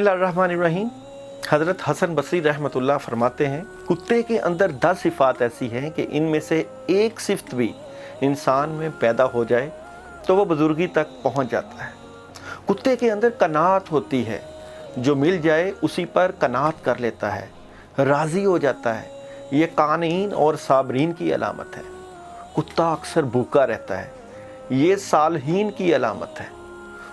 बिस्मिल्लाहिर्रहमानिर्रहीम। हज़रत हसन बसरी रहमतुल्लाह फरमाते हैं, कुत्ते के अंदर 10 सिफ़ात ऐसी हैं कि इनमें से एक सिफ़त भी इंसान में पैदा हो जाए तो वो बुज़ुर्गी तक पहुंच जाता है। कुत्ते के अंदर कनाअत होती है, जो मिल जाए उसी पर कनाअत कर लेता है, राज़ी हो जाता है। ये कानीन और साबरीन की अलामत है। कुत्ता अक्सर भूखा रहता है, ये सालहीन की अलामत है।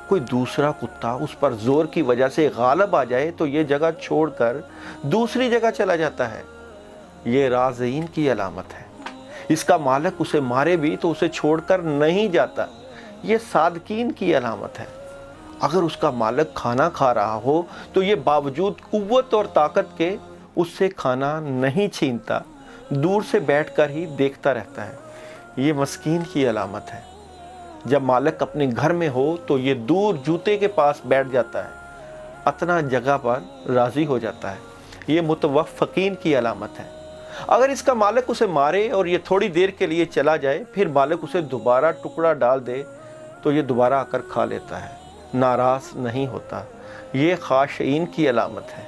कोई दूसरा कुत्ता उस पर ज़ोर की वजह से गालिब आ जाए तो ये जगह छोड़कर दूसरी जगह चला जाता है, ये राज़ीन की अलामत है। इसका मालिक उसे मारे भी तो उसे छोड़कर नहीं जाता, ये सादकीन की अलामत है। अगर उसका मालिक खाना खा रहा हो तो ये बावजूद कुव्वत और ताकत के उससे खाना नहीं छीनता, दूर से बैठकर ही देखता रहता है, ये मस्कीन की अलामत है। जब मालिक अपने घर में हो तो ये दूर जूते के पास बैठ जाता है, अतना जगह पर राज़ी हो जाता है, ये मुतवफ़्फ़कीन की अलामत है। अगर इसका मालिक उसे मारे और ये थोड़ी देर के लिए चला जाए, फिर मालिक उसे दोबारा टुकड़ा डाल दे तो ये दोबारा आकर खा लेता है, नाराज़ नहीं होता, ये ख़ाशिईन की अलामत है।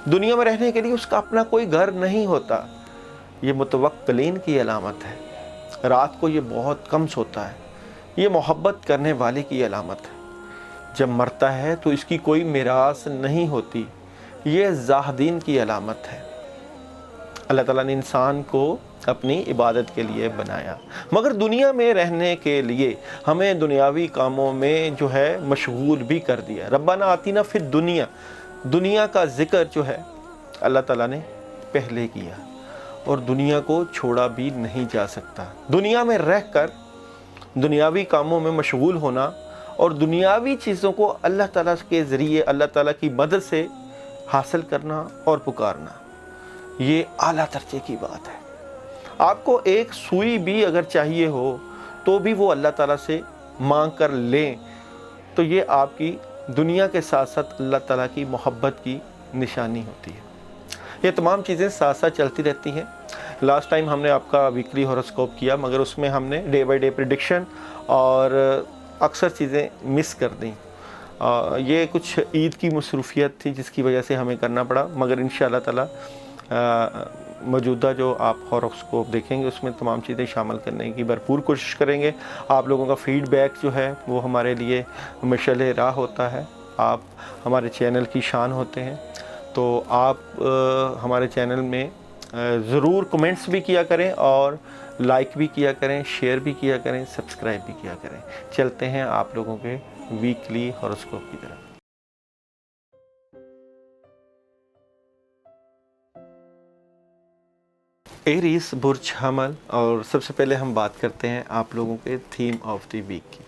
दुनिया में रहने के लिए उसका अपना कोई घर नहीं होता, ये मुतवक्किलीन की अलामत है। रात को ये बहुत कम सोता है, ये मोहब्बत करने वाले की अलामत है। जब मरता है तो इसकी कोई मिरास नहीं होती, ये ज़ाहदीन की अलामत है। अल्लाह ताला ने इंसान को अपनी इबादत के लिए बनाया, मगर दुनिया में रहने के लिए हमें दुनियावी कामों में जो है मशगूल भी कर दिया। रब्बाना आतीना फिर दुनिया का ज़िक्र जो है अल्लाह ताला ने पहले किया, और दुनिया को छोड़ा भी नहीं जा सकता। दुनिया में रहकर दुनियावी कामों में मशगूल होना और दुनियावी चीज़ों को अल्लाह ताला के ज़रिए अल्लाह ताला की मदद से हासिल करना और पुकारना, ये आला दर्जे की बात है। आपको एक सुई भी अगर चाहिए हो तो भी वो अल्लाह ताला से मांग कर लें, तो ये आपकी दुनिया के साथ साथ अल्लाह ताला की मोहब्बत की निशानी होती है। ये तमाम चीज़ें साथ साथ चलती रहती हैं। लास्ट टाइम हमने आपका वीकली हॉरोस्कोप किया, मगर उसमें हमने डे बाय डे प्रेडिक्शन और अक्सर चीज़ें मिस कर दी। ये कुछ ईद की मसरूफियत थी जिसकी वजह से हमें करना पड़ा, मगर इंशाअल्लाह ताला मौजूदा जो आप हॉरोस्कोप देखेंगे उसमें तमाम चीज़ें शामिल करने की भरपूर कोशिश करेंगे। आप लोगों का फ़ीडबैक जो है वो हमारे लिए मशअल राह होता है। आप हमारे चैनल की शान होते हैं, तो आप हमारे चैनल में ज़रूर कमेंट्स भी किया करें और लाइक भी किया करें, शेयर भी किया करें, सब्सक्राइब भी किया करें। चलते हैं आप लोगों के वीकली हॉरोस्कोप की तरफ। एरीज बुर्ज हमल, और सबसे पहले हम बात करते हैं आप लोगों के थीम ऑफ द वीक की।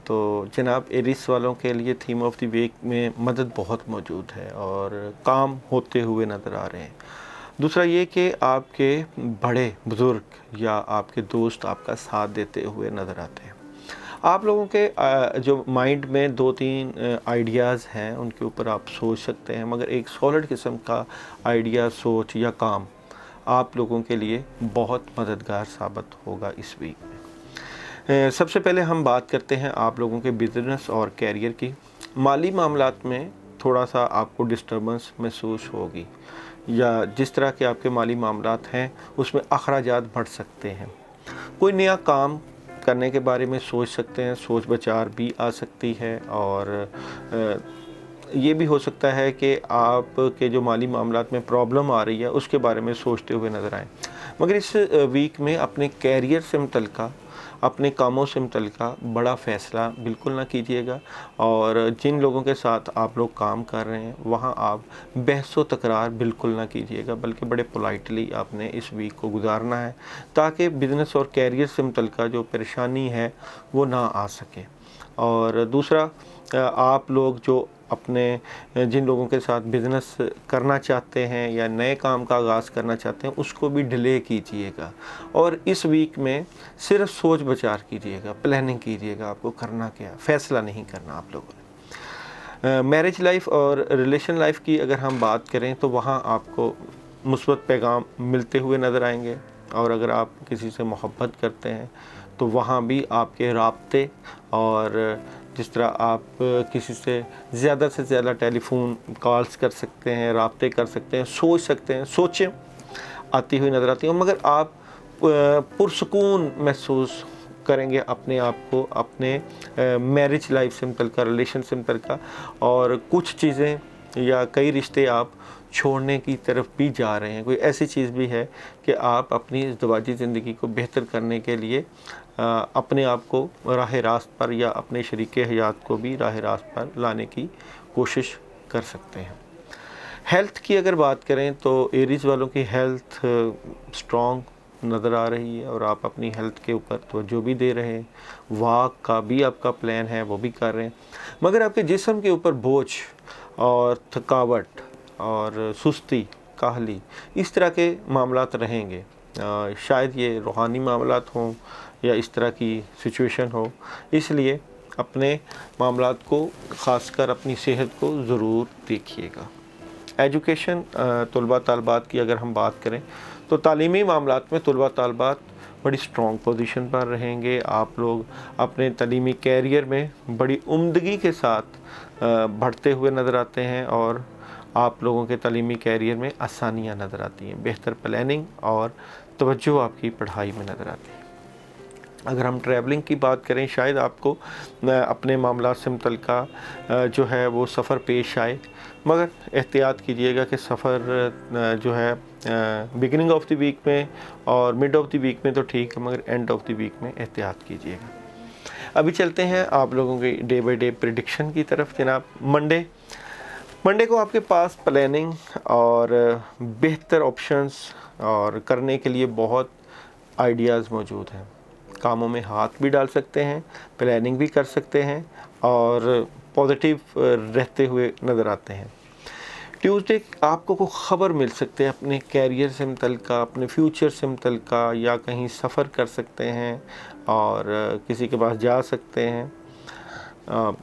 तो जनाब एरीज वालों के लिए थीम ऑफ द वीक में मदद बहुत मौजूद है और काम होते हुए नज़र आ रहे हैं। दूसरा ये कि आपके बड़े बुज़ुर्ग या आपके दोस्त आपका साथ देते हुए नज़र आते हैं। आप लोगों के जो माइंड में 2-3 आइडियाज़ हैं उनके ऊपर आप सोच सकते हैं, मगर एक सॉलिड किस्म का आइडिया, सोच या काम आप लोगों के लिए बहुत मददगार साबित होगा इस वीक में। सबसे पहले हम बात करते हैं आप लोगों के बिज़नेस और कैरियर की। माली मामलात में थोड़ा सा आपको डिस्टर्बेंस महसूस होगी, या जिस तरह के आपके माली मामलात हैं उसमें अखराजात बढ़ सकते हैं। कोई नया काम करने के बारे में सोच सकते हैं, सोच विचार भी आ सकती है, और ये भी हो सकता है कि आपके जो माली मामलात में प्रॉब्लम आ रही है उसके बारे में सोचते हुए नज़र आएँ। मगर इस वीक में अपने कैरियर से मुतल्लिक़, अपने कामों से मुतल्लिक़ बड़ा फ़ैसला बिल्कुल ना कीजिएगा, और जिन लोगों के साथ आप लोग काम कर रहे हैं वहाँ आप बहस व तकरार बिल्कुल ना कीजिएगा, बल्कि बड़े पोलाइटली आपने इस वीक को गुजारना है, ताकि बिज़नेस और कैरियर से मुतल्लिक़ जो परेशानी है वो ना आ सके। और दूसरा, आप लोग जो अपने जिन लोगों के साथ बिज़नेस करना चाहते हैं या नए काम का आगाज़ करना चाहते हैं उसको भी डिले कीजिएगा, और इस वीक में सिर्फ सोच विचार कीजिएगा, प्लानिंग कीजिएगा, आपको करना क्या, फ़ैसला नहीं करना आप लोगों ने। मैरिज लाइफ और रिलेशन लाइफ की अगर हम बात करें तो वहाँ आपको मुस्बत पैगाम मिलते हुए नज़र आएंगे, और अगर आप किसी से मोहब्बत करते हैं तो वहाँ भी आपके राब्ते और जिस तरह आप किसी से ज़्यादा टेली फ़ोन कॉल्स कर सकते हैं, राब्ते कर सकते हैं, सोच सकते हैं, सोचें आती हुई नज़र आती हैं, मगर आप पुरसुकून महसूस करेंगे अपने आप को, अपने मैरिज लाइफ से मुतल्लिक़, रिलेशन से मुतल्लिक़, और कुछ चीज़ें या कई रिश्ते आप छोड़ने की तरफ भी जा रहे हैं। कोई ऐसी चीज़ भी है कि आप अपनी इज़्दिवाजी ज़िंदगी को बेहतर करने के लिए अपने आप को राह रास्त पर या अपने शरीके हयात को भी राह रास्त पर लाने की कोशिश कर सकते हैं। हेल्थ की अगर बात करें तो एरीज़ वालों की हेल्थ स्ट्रॉन्ग नज़र आ रही है और आप अपनी हेल्थ के ऊपर तवज्जो भी दे रहे हैं, वॉक का भी आपका प्लान है वो भी कर रहे हैं, मगर आपके जिस्म के ऊपर बोझ और थकावट और सुस्ती, काहली, इस तरह के मामलात रहेंगे। शायद ये रूहानी मामलात हों या इस तरह की सिचुएशन हो, इसलिए अपने मामलात को, ख़ासकर अपनी सेहत को ज़रूर देखिएगा। एजुकेशन तलबा तालबात की अगर हम बात करें तो तालीमी मामलात में तलबा तालबात बड़ी स्ट्रॉन्ग पोजीशन पर रहेंगे। आप लोग अपने तालीमी कैरियर में बड़ी उम्दगी के साथ बढ़ते हुए नज़र आते हैं और आप लोगों के तालीमी कैरियर में आसानियाँ नज़र आती हैं, बेहतर प्लानिंग और तवज्जो आपकी पढ़ाई में नज़र आती है। अगर हम ट्रैवलिंग की बात करें, शायद आपको अपने मामलात से मुतल्लिक़ जो है वो सफ़र पेश आए, मगर एहतियात कीजिएगा कि सफ़र जो है बिगिनिंग ऑफ द वीक में और मिड ऑफ द वीक में तो ठीक है, मगर एंड ऑफ द वीक में एहतियात कीजिएगा। अभी चलते हैं आप लोगों की डे बाई डे प्रेडिक्शन की तरफ। जनाब, मंडे को आपके पास प्लानिंग और बेहतर ऑप्शंस और करने के लिए बहुत आइडियाज़ मौजूद हैं। कामों में हाथ भी डाल सकते हैं, प्लानिंग भी कर सकते हैं और पॉजिटिव रहते हुए नज़र आते हैं। ट्यूसडे आपको कोई ख़बर मिल सकते हैं अपने कैरियर से मुतल्लिक़, अपने फ्यूचर से मुतल्लिक़, या कहीं सफ़र कर सकते हैं और किसी के पास जा सकते हैं।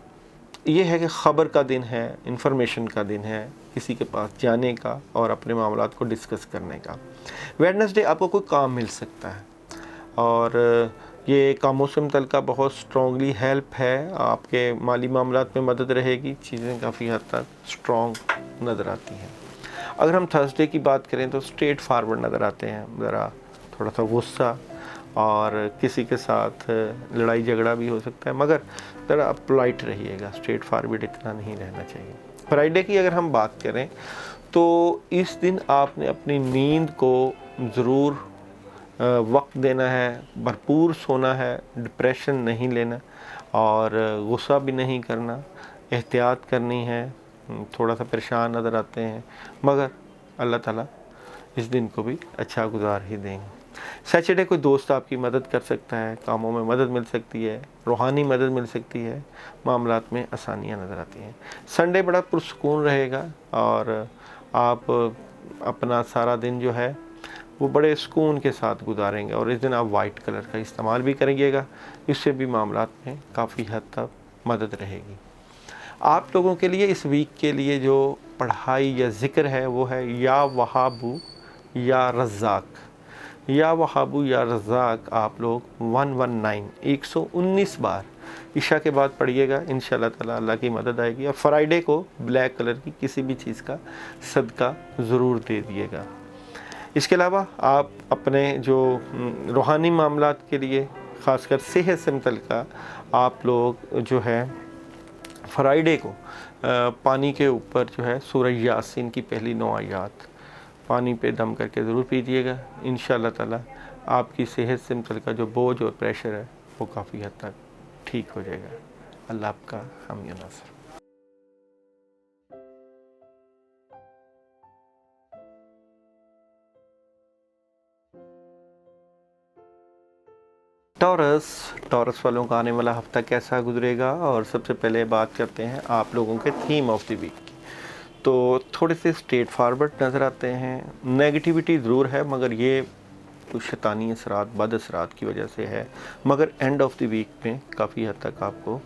ये है कि ख़बर का दिन है, इंफॉर्मेशन का दिन है, किसी के पास जाने का और अपने मामलात को डिस्कस करने का। वेडनेसडे आपको कोई काम मिल सकता है और ये कामों से मुतल्लिक़ बहुत स्ट्रॉन्गली हेल्प है, आपके माली मामलात में मदद रहेगी, चीज़ें काफ़ी हद तक स्ट्रॉन्ग नज़र आती हैं। अगर हम थर्सडे की बात करें तो स्ट्रेट फारवर्ड नज़र आते हैं, ज़रा थोड़ा सा गुस्सा और किसी के साथ लड़ाई झगड़ा भी हो सकता है, मगर ज़रा आप पोलाइट रहिएगा, स्ट्रेट फारवर्ड इतना नहीं रहना चाहिए। फ्राइडे की अगर हम बात करें तो इस दिन आपने अपनी नींद को ज़रूर वक्त देना है, भरपूर सोना है, डिप्रेशन नहीं लेना और गुस्सा भी नहीं करना, एहतियात करनी है। थोड़ा सा परेशान नज़र आते हैं, मगर अल्लाह ताला इस दिन को भी अच्छा गुजार ही देंगे। सैटरडे कोई दोस्त आपकी मदद कर सकता है, कामों में मदद मिल सकती है, रूहानी मदद मिल सकती है, मामलात में आसानियाँ नज़र आती हैं। संडे बड़ा पुरसुकून रहेगा और आप अपना सारा दिन जो है वो बड़े सुकून के साथ गुजारेंगे और इस दिन आप वाइट कलर का इस्तेमाल भी करिएगा, इससे भी मामलात में काफ़ी हद तक मदद रहेगी। आप लोगों के लिए इस वीक के लिए जो पढ़ाई या ज़िक्र है वो है या वहाबू या रज़ाक। या वहाबू या रज़ाक आप लोग 119 बार इशा के बाद पढ़िएगा, इंशाअल्लाह ताला अल्लाह की मदद आएगी। और फ्राइडे को ब्लैक कलर की किसी भी चीज़ का सदका ज़रूर दे दिएगा। इसके अलावा आप अपने जो रूहानी मामलात के लिए, ख़ासकर सेहत से मुतल्लिक़, आप लोग जो है फ्राइडे को पानी के ऊपर जो है सूरह यासीन की पहली 9 आयत पानी पे दम करके ज़रूर पीजिएगा। इंशाअल्लाह ताला आपकी सेहत से मुतल्लिक़ जो बोझ और प्रेशर है वो काफ़ी हद तक ठीक हो जाएगा। अल्लाह आपका हामी और नासर। टॉरस वालों का आने वाला हफ्ता कैसा गुजरेगा, और सबसे पहले बात करते हैं आप लोगों के थीम ऑफ द वीक की। तो थोड़े से स्ट्रेट फारवर्ड नज़र आते हैं, नेगेटिविटी ज़रूर है मगर ये कुछ शैतानी असरात, बद असरात की वजह से है, मगर एंड ऑफ द वीक में काफ़ी हद तक आपको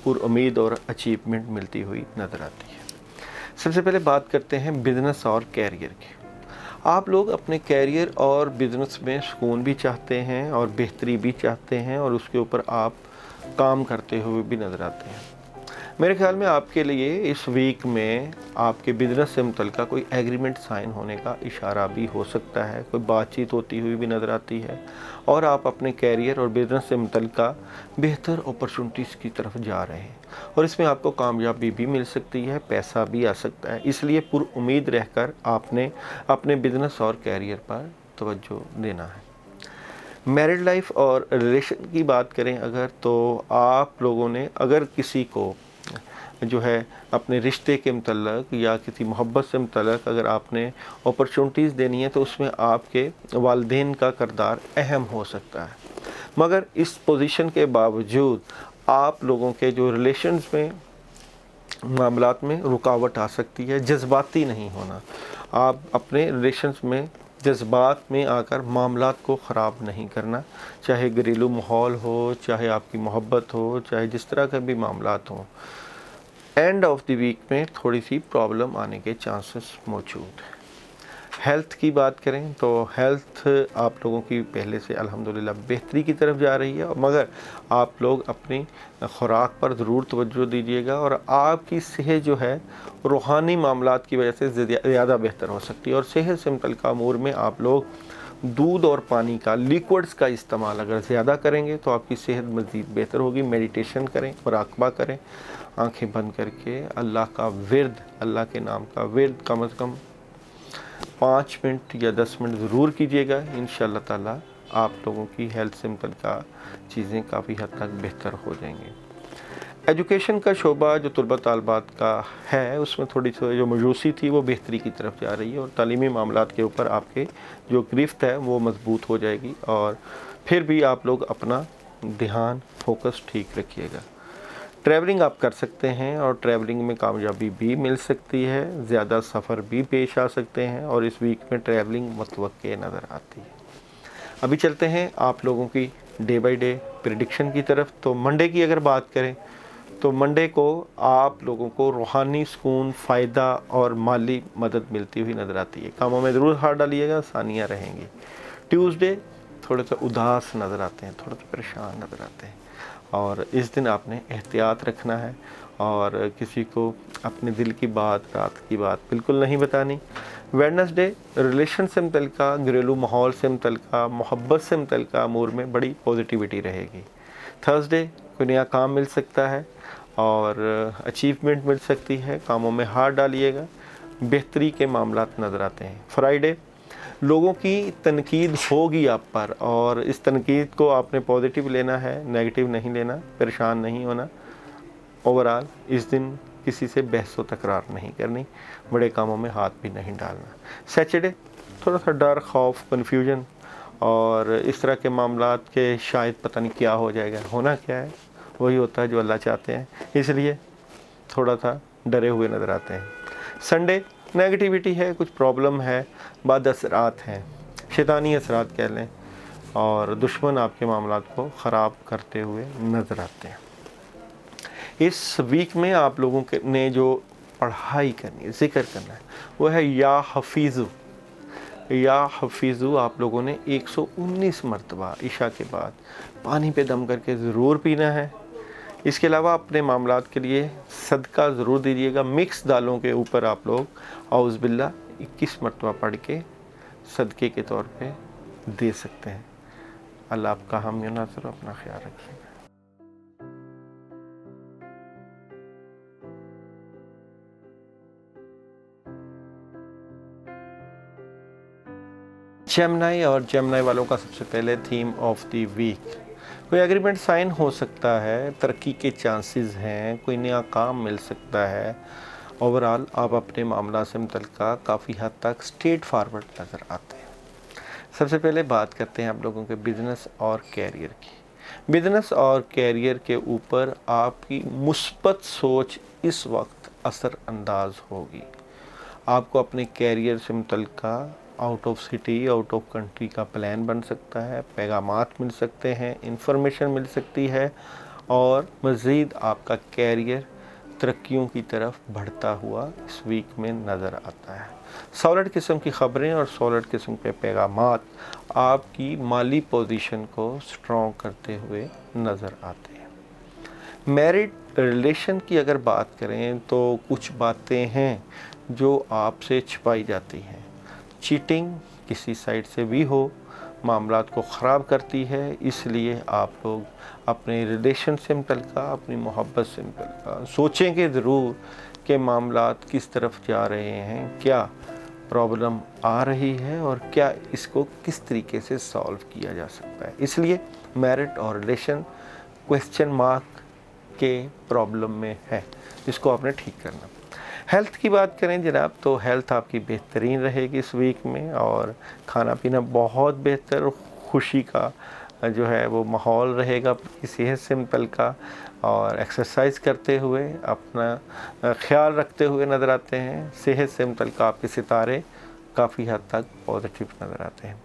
पुरुमीद और अचीवमेंट मिलती हुई नज़र आती है। सबसे पहले बात करते हैं बिज़नेस और कैरियर की। आप लोग अपने कैरियर और बिज़नेस में सुकून भी चाहते हैं और बेहतरी भी चाहते हैं और उसके ऊपर आप काम करते हुए भी नज़र आते हैं। मेरे ख्याल में आपके लिए इस वीक में आपके बिजनेस से मुतल्लिक़ कोई एग्रीमेंट साइन होने का इशारा भी हो सकता है, कोई बातचीत होती हुई भी नज़र आती है, और आप अपने कैरियर और बिजनेस से मुतल्लिक़ बेहतर अपॉर्चुनिटीज़ की तरफ जा रहे हैं, और इसमें आपको कामयाबी भी मिल सकती है, पैसा भी आ सकता है। इसलिए पुरुम्मीद रहकर आपने अपने बिजनेस और कैरियर पर तवज्जो देना है। मैरिड लाइफ और रिलेशन की बात करें अगर, तो आप लोगों ने अगर किसी को जो है अपने रिश्ते के मुतल्लिक़ या किसी मोहब्बत से मुतल्लिक़ अगर आपने अपॉर्चुनिटीज़ देनी है, तो उसमें आपके वालिदैन का किरदार अहम हो सकता है। मगर इस पोजीशन के बावजूद आप लोगों के जो रिलेशंस में मामलात में रुकावट आ सकती है। जज्बाती नहीं होना, आप अपने रिलेशंस में जज्बात में आकर मामलात को ख़राब नहीं करना, चाहे घरेलू माहौल हो, चाहे आपकी मोहब्बत हो, चाहे जिस तरह के भी मामलात हों। एंड ऑफ द वीक में थोड़ी सी प्रॉब्लम आने के चांसेस मौजूद हैं। हेल्थ की बात करें तो हेल्थ आप लोगों की पहले से अल्हम्दुलिल्लाह बेहतरी की तरफ जा रही है, मगर आप लोग अपनी खुराक पर ज़रूर तवज्जो दीजिएगा, और आपकी सेहत जो है रूहानी मामलात की वजह से ज़्यादा बेहतर हो सकती है। और सेहत से मुतल्लिक़ अमूर में आप लोग दूध और पानी का, लिक्विड्स का इस्तेमाल अगर ज़्यादा करेंगे तो आपकी सेहत मज़ीद बेहतर होगी। मेडिटेशन करें, मुराक़बा करें, आंखें बंद करके अल्लाह का विर्द, अल्लाह के नाम का विर्द कम से कम 5 मिनट या 10 मिनट ज़रूर कीजिएगा। इंशाअल्लाह ताला आप लोगों की हेल्थ से मुतल्लिक़ चीज़ें काफ़ी हद तक बेहतर हो जाएंगी। एजुकेशन का शोबा जो तलबा तालबात का है, उसमें थोड़ी सी जो मायूसी थी वो बेहतरी की तरफ जा रही है, और तालीमी मामलात के ऊपर आपके जो गिरफ्त है वो मजबूत हो जाएगी। और फिर भी आप लोग अपना ध्यान, फोकस ठीक रखिएगा। ट्रैवलिंग आप कर सकते हैं, और ट्रैवलिंग में कामयाबी भी मिल सकती है, ज़्यादा सफ़र भी पेश आ सकते हैं, और इस वीक में ट्रैवलिंग मुतवक्के नज़र आती है। अभी चलते हैं आप लोगों की डे बाय डे प्रेडिक्शन की तरफ। तो मंडे की अगर बात करें तो मंडे को आप लोगों को रूहानी सुकून, फ़ायदा और माली मदद मिलती हुई नज़र आती है। कामों में ज़रूर हाथ डालिएगा, आसानियाँ रहेंगी। ट्यूसडे थोड़े से उदास नज़र आते हैं, थोड़े से परेशान नज़र आते हैं, और इस दिन आपने एहतियात रखना है, और किसी को अपने दिल की बात, रात की बात बिल्कुल नहीं बतानी। वेडनेसडे रिलेशन से मुतल्लिक़, घरेलू माहौल से मुतल्लिक़, मोहब्बत से मुतल्लिक़ अमूर में बड़ी पॉजिटिविटी रहेगी। थर्सडे कोई नया काम मिल सकता है और अचीवमेंट मिल सकती है, कामों में हाथ डालिएगा, बेहतरी के मामलात नज़र आते हैं। फ्राइडे लोगों की तनकीद होगी आप पर, और इस तनकीद को आपने पॉजिटिव लेना है, नेगेटिव नहीं लेना, परेशान नहीं होना। ओवरऑल इस दिन किसी से बहस व तकरार नहीं करनी, बड़े कामों में हाथ भी नहीं डालना। सैटरडे थोड़ा सा डर, खौफ, कन्फ्यूजन और इस तरह के मामलात के शायद पता नहीं क्या हो जाएगा, होना क्या है वही होता है जो अल्लाह चाहते हैं, इसलिए थोड़ा सा डरे हुए नज़र आते हैं। संडे नेगेटिविटी है, कुछ प्रॉब्लम है, बाद असरात हैं, शैतानी असरात कह लें, और दुश्मन आपके मामलात को ख़राब करते हुए नज़र आते हैं। इस वीक में आप लोगों के ने जो पढ़ाई करनी है, ज़िक्र करना है, वो है या हफीज़ु। या हफीज़ु आप लोगों ने 119 मरतबा इशा के बाद पानी पे दम करके ज़रूर पीना है। इसके अलावा अपने मामलात के लिए सदका ज़रूर दीजिएगा। मिक्स दालों के ऊपर आप लोग औज़ बिल्ला 21 मरतबा पढ़ के सदक़े के तौर पे दे सकते हैं। अल्लाह आपका हम नाज़र, अपना ख्याल रखिएगा। जेमिनी और जेमिनी वालों का सबसे पहले थीम ऑफ द वीक, कोई एग्रीमेंट साइन हो सकता है, तरक्की के चांसेस हैं, कोई नया काम मिल सकता है। ओवरऑल आप अपने मामला से मुतल्लिक़ काफ़ी हद तक स्ट्रेट फॉरवर्ड नज़र आते हैं। सबसे पहले बात करते हैं आप लोगों के बिज़नेस और कैरियर की। बिज़नेस और कैरियर के ऊपर आपकी मुस्बत सोच इस वक्त असर अंदाज होगी। आपको अपने कैरियर से मुतल्लिक़ out of city, out of country का प्लान बन सकता है, पैगामात मिल सकते हैं, इंफॉर्मेशन मिल सकती है, और मज़ीद आपका कैरियर तरक्कियों की तरफ बढ़ता हुआ इस वीक में नज़र आता है। सॉलिड किस्म की ख़बरें और सॉलिड किस्म के पैगामात आपकी माली पोजीशन को स्ट्रॉन्ग करते हुए नज़र आते हैं। मैरिड रिलेशन की अगर बात करें तो कुछ बातें हैं जो आपसे छिपाई जाती हैं। चीटिंग किसी साइड से भी हो, मामलात को ख़राब करती है, इसलिए आप लोग अपने रिलेशन से मुतल्लिक़, अपनी मोहब्बत से मुतल्लिक़ सोचेंगे ज़रूर कि मामलात किस तरफ जा रहे हैं, क्या प्रॉब्लम आ रही है और क्या इसको किस तरीके से सॉल्व किया जा सकता है। इसलिए मैरिट और रिलेशन क्वेश्चन मार्क के प्रॉब्लम में है, जिसको आपने ठीक करना। हेल्थ की बात करें जनाब, तो हेल्थ आपकी बेहतरीन रहेगी इस वीक में, और खाना पीना बहुत बेहतर, खुशी का जो है वो माहौल रहेगा आपकी सेहत से मुतल्लिक़, और एक्सरसाइज करते हुए अपना ख्याल रखते हुए नज़र आते हैं। सेहत से मुतल्लिक़ आपके सितारे काफ़ी हद तक पॉजिटिव नज़र आते हैं।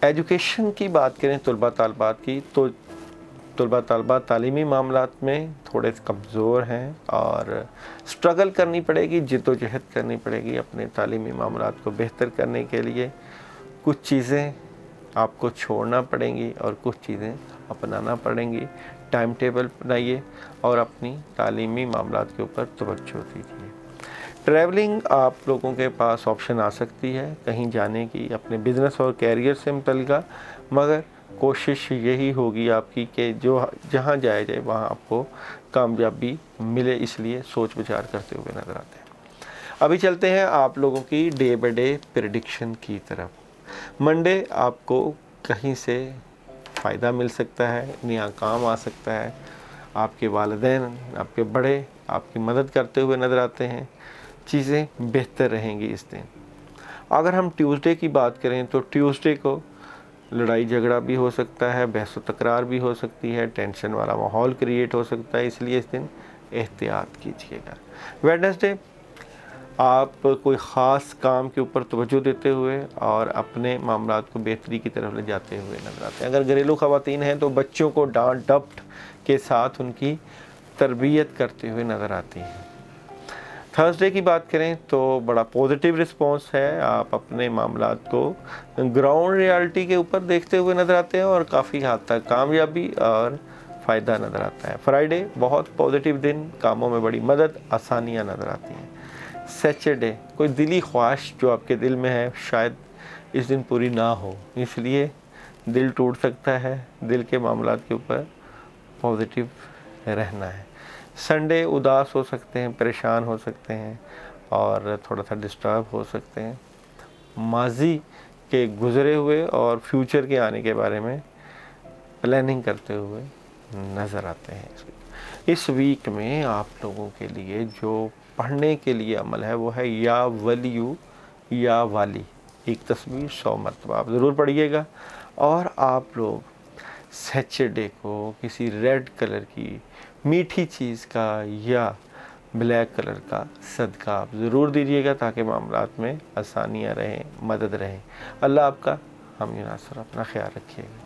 एजुकेशन की बात करें तलबा तालिबात की, तो तलबा तालिबात तालीमी मामलात में थोड़े कमज़ोर हैं और स्ट्रगल करनी पड़ेगी, जिद्दोजहद करनी पड़ेगी अपने तालीमी मामलात को बेहतर करने के लिए। कुछ चीज़ें आपको छोड़ना पड़ेंगी और कुछ चीज़ें अपनाना पड़ेंगी। टाइम टेबल बनाइए और अपनी तालीमी मामलात के ऊपर तवज्जो दीजिए। ट्रैवलिंग आप लोगों के पास ऑप्शन आ सकती है कहीं जाने की अपने बिज़नेस और कैरियर से मुतल्लिक़, मगर कोशिश यही होगी आपकी कि जो जहाँ जाया जाए वहाँ आपको कामयाबी मिले, इसलिए सोच विचार करते हुए नज़र आते हैं। अभी चलते हैं आप लोगों की डे बाय डे प्रेडिक्शन की तरफ। मंडे आपको कहीं से फ़ायदा मिल सकता है, नया काम आ सकता है, आपके वालिदैन, आपके बड़े आपकी मदद करते हुए नज़र आते हैं, चीज़ें बेहतर रहेंगी इस दिन। अगर हम ट्यूसडे की बात करें तो ट्यूसडे को लड़ाई झगड़ा भी हो सकता है, बहस व तकरार भी हो सकती है, टेंशन वाला माहौल क्रिएट हो सकता है, इसलिए इस दिन एहतियात कीजिएगा। वेडनेसडे आप कोई ख़ास काम के ऊपर तवज्जो देते हुए और अपने मामलात को बेहतरी की तरफ ले जाते हुए नज़र आते हैं। अगर घरेलू ख़वातीन हैं तो बच्चों को डांट डपट के साथ उनकी तरबियत करते हुए नज़र आती हैं। थर्सडे की बात करें तो बड़ा पॉजिटिव रिस्पांस है, आप अपने मामलात को ग्राउंड रियलिटी के ऊपर देखते हुए नज़र आते हैं और काफ़ी हद तक कामयाबी और फ़ायदा नज़र आता है। फ्राइडे बहुत पॉजिटिव दिन, कामों में बड़ी मदद, आसानियाँ नज़र आती हैं। सैटरडे कोई दिली ख्वाहिश जो आपके दिल में है शायद इस दिन पूरी ना हो, इसलिए दिल टूट सकता है, दिल के मामलात के ऊपर पॉजिटिव रहना है। संडे उदास हो सकते हैं, परेशान हो सकते हैं और थोड़ा सा डिस्टर्ब हो सकते हैं। माजी के गुज़रे हुए और फ्यूचर के आने के बारे में प्लानिंग करते हुए नज़र आते हैं। इस वीक में आप लोगों के लिए जो पढ़ने के लिए अमल है वो है या वलियू या वाली, एक तस्वीर 100 मरतबा आप ज़रूर पढ़िएगा। और आप लोग सैटरडे को किसी रेड कलर की मीठी चीज़ का या ब्लैक कलर का सदका आप ज़रूर दीजिएगा ताकि मामलात में आसानियाँ रहें, मदद रहें। अल्लाह आपका हम नासर, अपना ख्याल रखिएगा।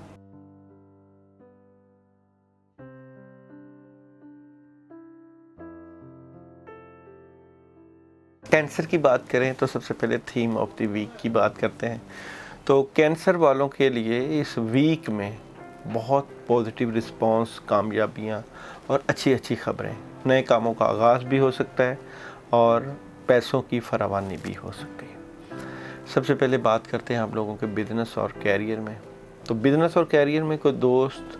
कैंसर की बात करें तो सबसे पहले थीम ऑफ द वीक की बात करते हैं। तो कैंसर वालों के लिए इस वीक में बहुत पॉजिटिव रिस्पांस, कामयाबियाँ और अच्छी अच्छी ख़बरें, नए कामों का आगाज़ भी हो सकता है और पैसों की फरावानी भी हो सकती है। सबसे पहले बात करते हैं आप लोगों के बिज़नेस और कैरियर में। तो बिज़नेस और कैरियर में कोई दोस्त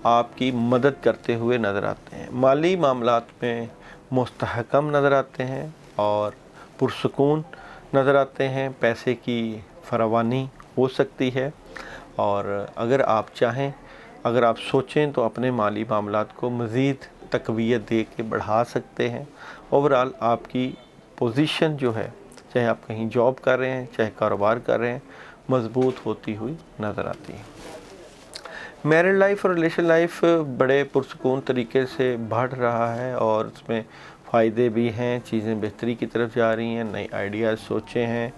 आपकी मदद करते हुए नज़र आते हैं, माली मामलात में मुस्तहकम नज़र आते हैं और पुरसुकून नज़र आते हैं, पैसे की फरावानी हो सकती है। और अगर आप चाहें, अगर आप सोचें तो अपने माली मामलात को मज़ीद तक़वियत दे के बढ़ा सकते हैं। ओवरऑल आपकी पोजीशन जो है, चाहे आप कहीं जॉब कर रहे हैं, चाहे कारोबार कर रहे हैं, मज़बूत होती हुई नज़र आती है। मैरिड लाइफ और रिलेशन लाइफ बड़े पुरसुकून तरीके से बढ़ रहा है और उसमें फ़ायदे भी हैं, चीज़ें बेहतरी की तरफ जा रही हैं, नए आइडियाज़ सोचे हैं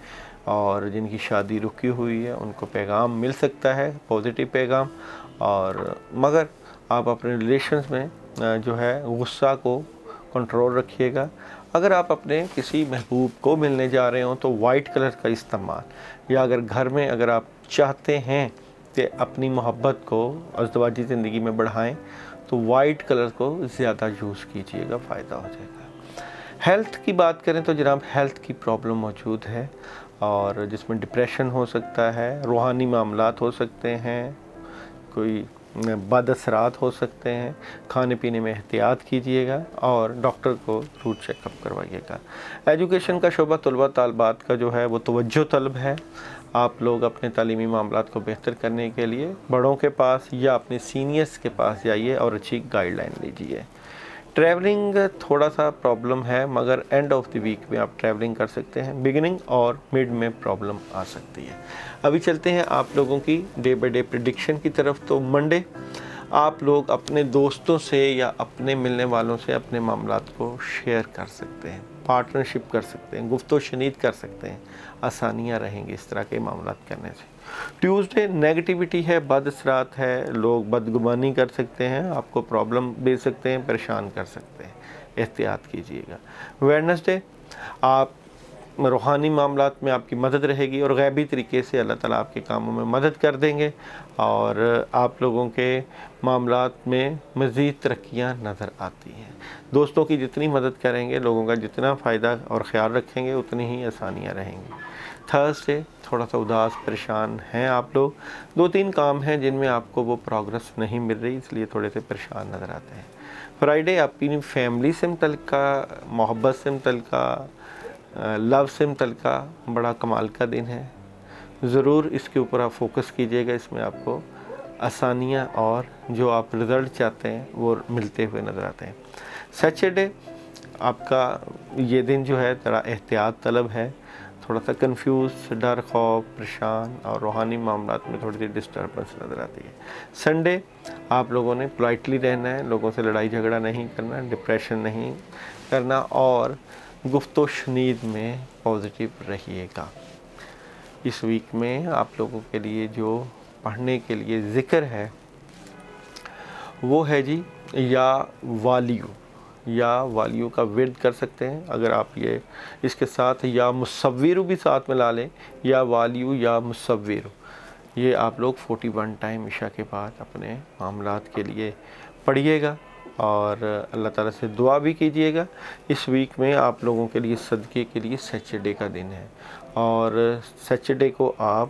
और जिनकी शादी रुकी हुई है उनको पैगाम मिल सकता है, पॉजिटिव पैगाम। और मगर आप अपने रिलेशंस में जो है गुस्सा को कंट्रोल रखिएगा। अगर आप अपने किसी महबूब को मिलने जा रहे हो तो वाइट कलर का इस्तेमाल, या अगर घर में अगर आप चाहते हैं कि अपनी मोहब्बत को अज़दवाजी ज़िंदगी में बढ़ाएं تو وائٹ کلر کو زیادہ یوز کیجئے گا، فائدہ ہو جائے گا۔ ہیلتھ کی بات کریں تو جناب ہیلتھ کی پرابلم موجود ہے، اور جس میں ڈپریشن ہو سکتا ہے، روحانی معاملات ہو سکتے ہیں، کوئی بد اثرات ہو سکتے ہیں۔ کھانے پینے میں احتیاط کیجئے گا اور ڈاکٹر کو روٹ چیک اپ کروائیے گا۔ ایجوکیشن کا شعبہ طلباء طالبات کا جو ہے وہ توجہ طلب ہے۔ آپ لوگ اپنے تعلیمی معاملات کو بہتر کرنے کے لیے بڑوں کے پاس یا اپنے سینئرز کے پاس جائیے اور اچھی گائیڈ لائن لیجیے۔ ٹریولنگ تھوڑا سا پرابلم ہے، مگر اینڈ آف دی ویک میں آپ ٹریولنگ کر سکتے ہیں، بگننگ اور مڈ میں پرابلم آ سکتی ہے۔ ابھی چلتے ہیں آپ لوگوں کی ڈے بائی ڈے پریڈکشن کی طرف۔ تو منڈے آپ لوگ اپنے دوستوں سے یا اپنے ملنے والوں سے اپنے معاملات کو شیئر کر سکتے ہیں، پارٹنرشپ کر سکتے ہیں، گفت و شنید کر سکتے ہیں، آسانیاں رہیں گی اس طرح کے معاملات کرنے سے۔ ٹیوزڈے نیگیٹیوٹی ہے، بد اثرات ہے، لوگ بدگمانی کر سکتے ہیں، آپ کو پرابلم دے سکتے ہیں، پریشان کر سکتے ہیں، احتیاط کیجیے گا۔ ویڈنسڈے آپ روحانی معاملات میں آپ کی مدد رہے گی، اور غیبی طریقے سے اللہ تعالیٰ آپ کے کاموں میں مدد کر دیں گے، اور آپ لوگوں کے معاملات میں مزید ترقیاں نظر آتی ہیں۔ دوستوں کی جتنی مدد کریں گے، لوگوں کا جتنا فائدہ اور خیال رکھیں گے، اتنی ہی آسانیاں رہیں گی۔ تھرسڈے تھوڑا سا اداس پریشان ہیں آپ لوگ، 2-3 کام ہیں جن میں آپ کو وہ پروگرس نہیں مل رہی، اس لیے تھوڑے سے پریشان نظر آتے ہیں۔ فرائیڈے آپ کی فیملی سے متعلقہ، محبت سے متعلقہ، لو سے متعلقہ بڑا کمال کا دن ہے۔ ضرور اس کے اوپر آپ فوکس کیجئے گا، اس میں آپ کو آسانیاں اور جو آپ رزلٹ چاہتے ہیں وہ ملتے ہوئے نظر آتے ہیں۔ سیٹرڈے آپ کا یہ دن جو ہے ذرا احتیاط طلب ہے، تھوڑا سا کنفیوز، ڈر، خوف، پریشان اور روحانی معاملات میں تھوڑی سی ڈسٹربنس نظر آتی ہے۔ سنڈے آپ لوگوں نے پولائٹلی رہنا ہے، لوگوں سے لڑائی جھگڑا نہیں کرنا، ڈپریشن نہیں کرنا، اور گفت و شنید میں پازیٹیو رہیے گا۔ اس ویک میں آپ لوگوں کے لیے جو پڑھنے کے لیے ذکر ہے وہ ہے جی یا والیو کا ورد کر سکتے ہیں، اگر آپ یہ اس کے ساتھ یا مصور بھی ساتھ میں لا لیں، یا والیو یا مصور، یہ آپ لوگ 41 ٹائم عشاء کے بعد اپنے معاملات کے لیے پڑھیے گا، اور اللہ تعالیٰ سے دعا بھی کیجیے گا۔ اس ویک میں آپ لوگوں کے لیے صدقے کے لیے سیچرڈے کا دن ہے، اور سیچرڈے کو آپ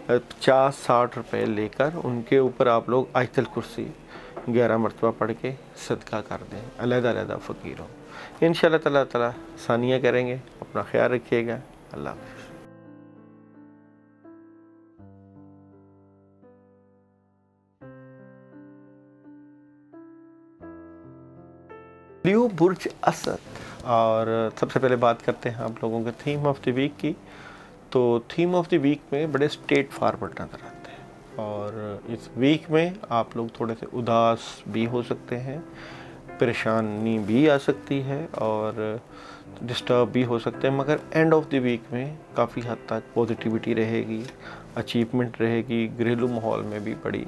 50-60 روپے لے کر ان کے اوپر آپ لوگ آیت الکرسی 11 مرتبہ پڑھ کے صدقہ کر دیں، علیحدہ علیحدہ فقیروں۔ انشاءاللہ تعالیٰ ثانیہ کریں گے۔ اپنا خیال رکھیے گا۔ اللہ حافظ۔ لیو برج اسد، اور سب سے پہلے بات کرتے ہیں آپ لوگوں کے تھیم آف دی ویک کی۔ تو تھیم آف دی ویک میں بڑے اسٹریٹ فارورڈ نظر آتے ہیں، اور اس ویک میں آپ لوگ تھوڑے سے اداس بھی ہو سکتے ہیں، پریشانی بھی آ سکتی ہے، اور ڈسٹرب بھی ہو سکتے ہیں، مگر اینڈ آف دی ویک میں کافی حد تک پازیٹیوٹی رہے گی، اچیومنٹ رہے گی، گھریلو ماحول میں بھی بڑی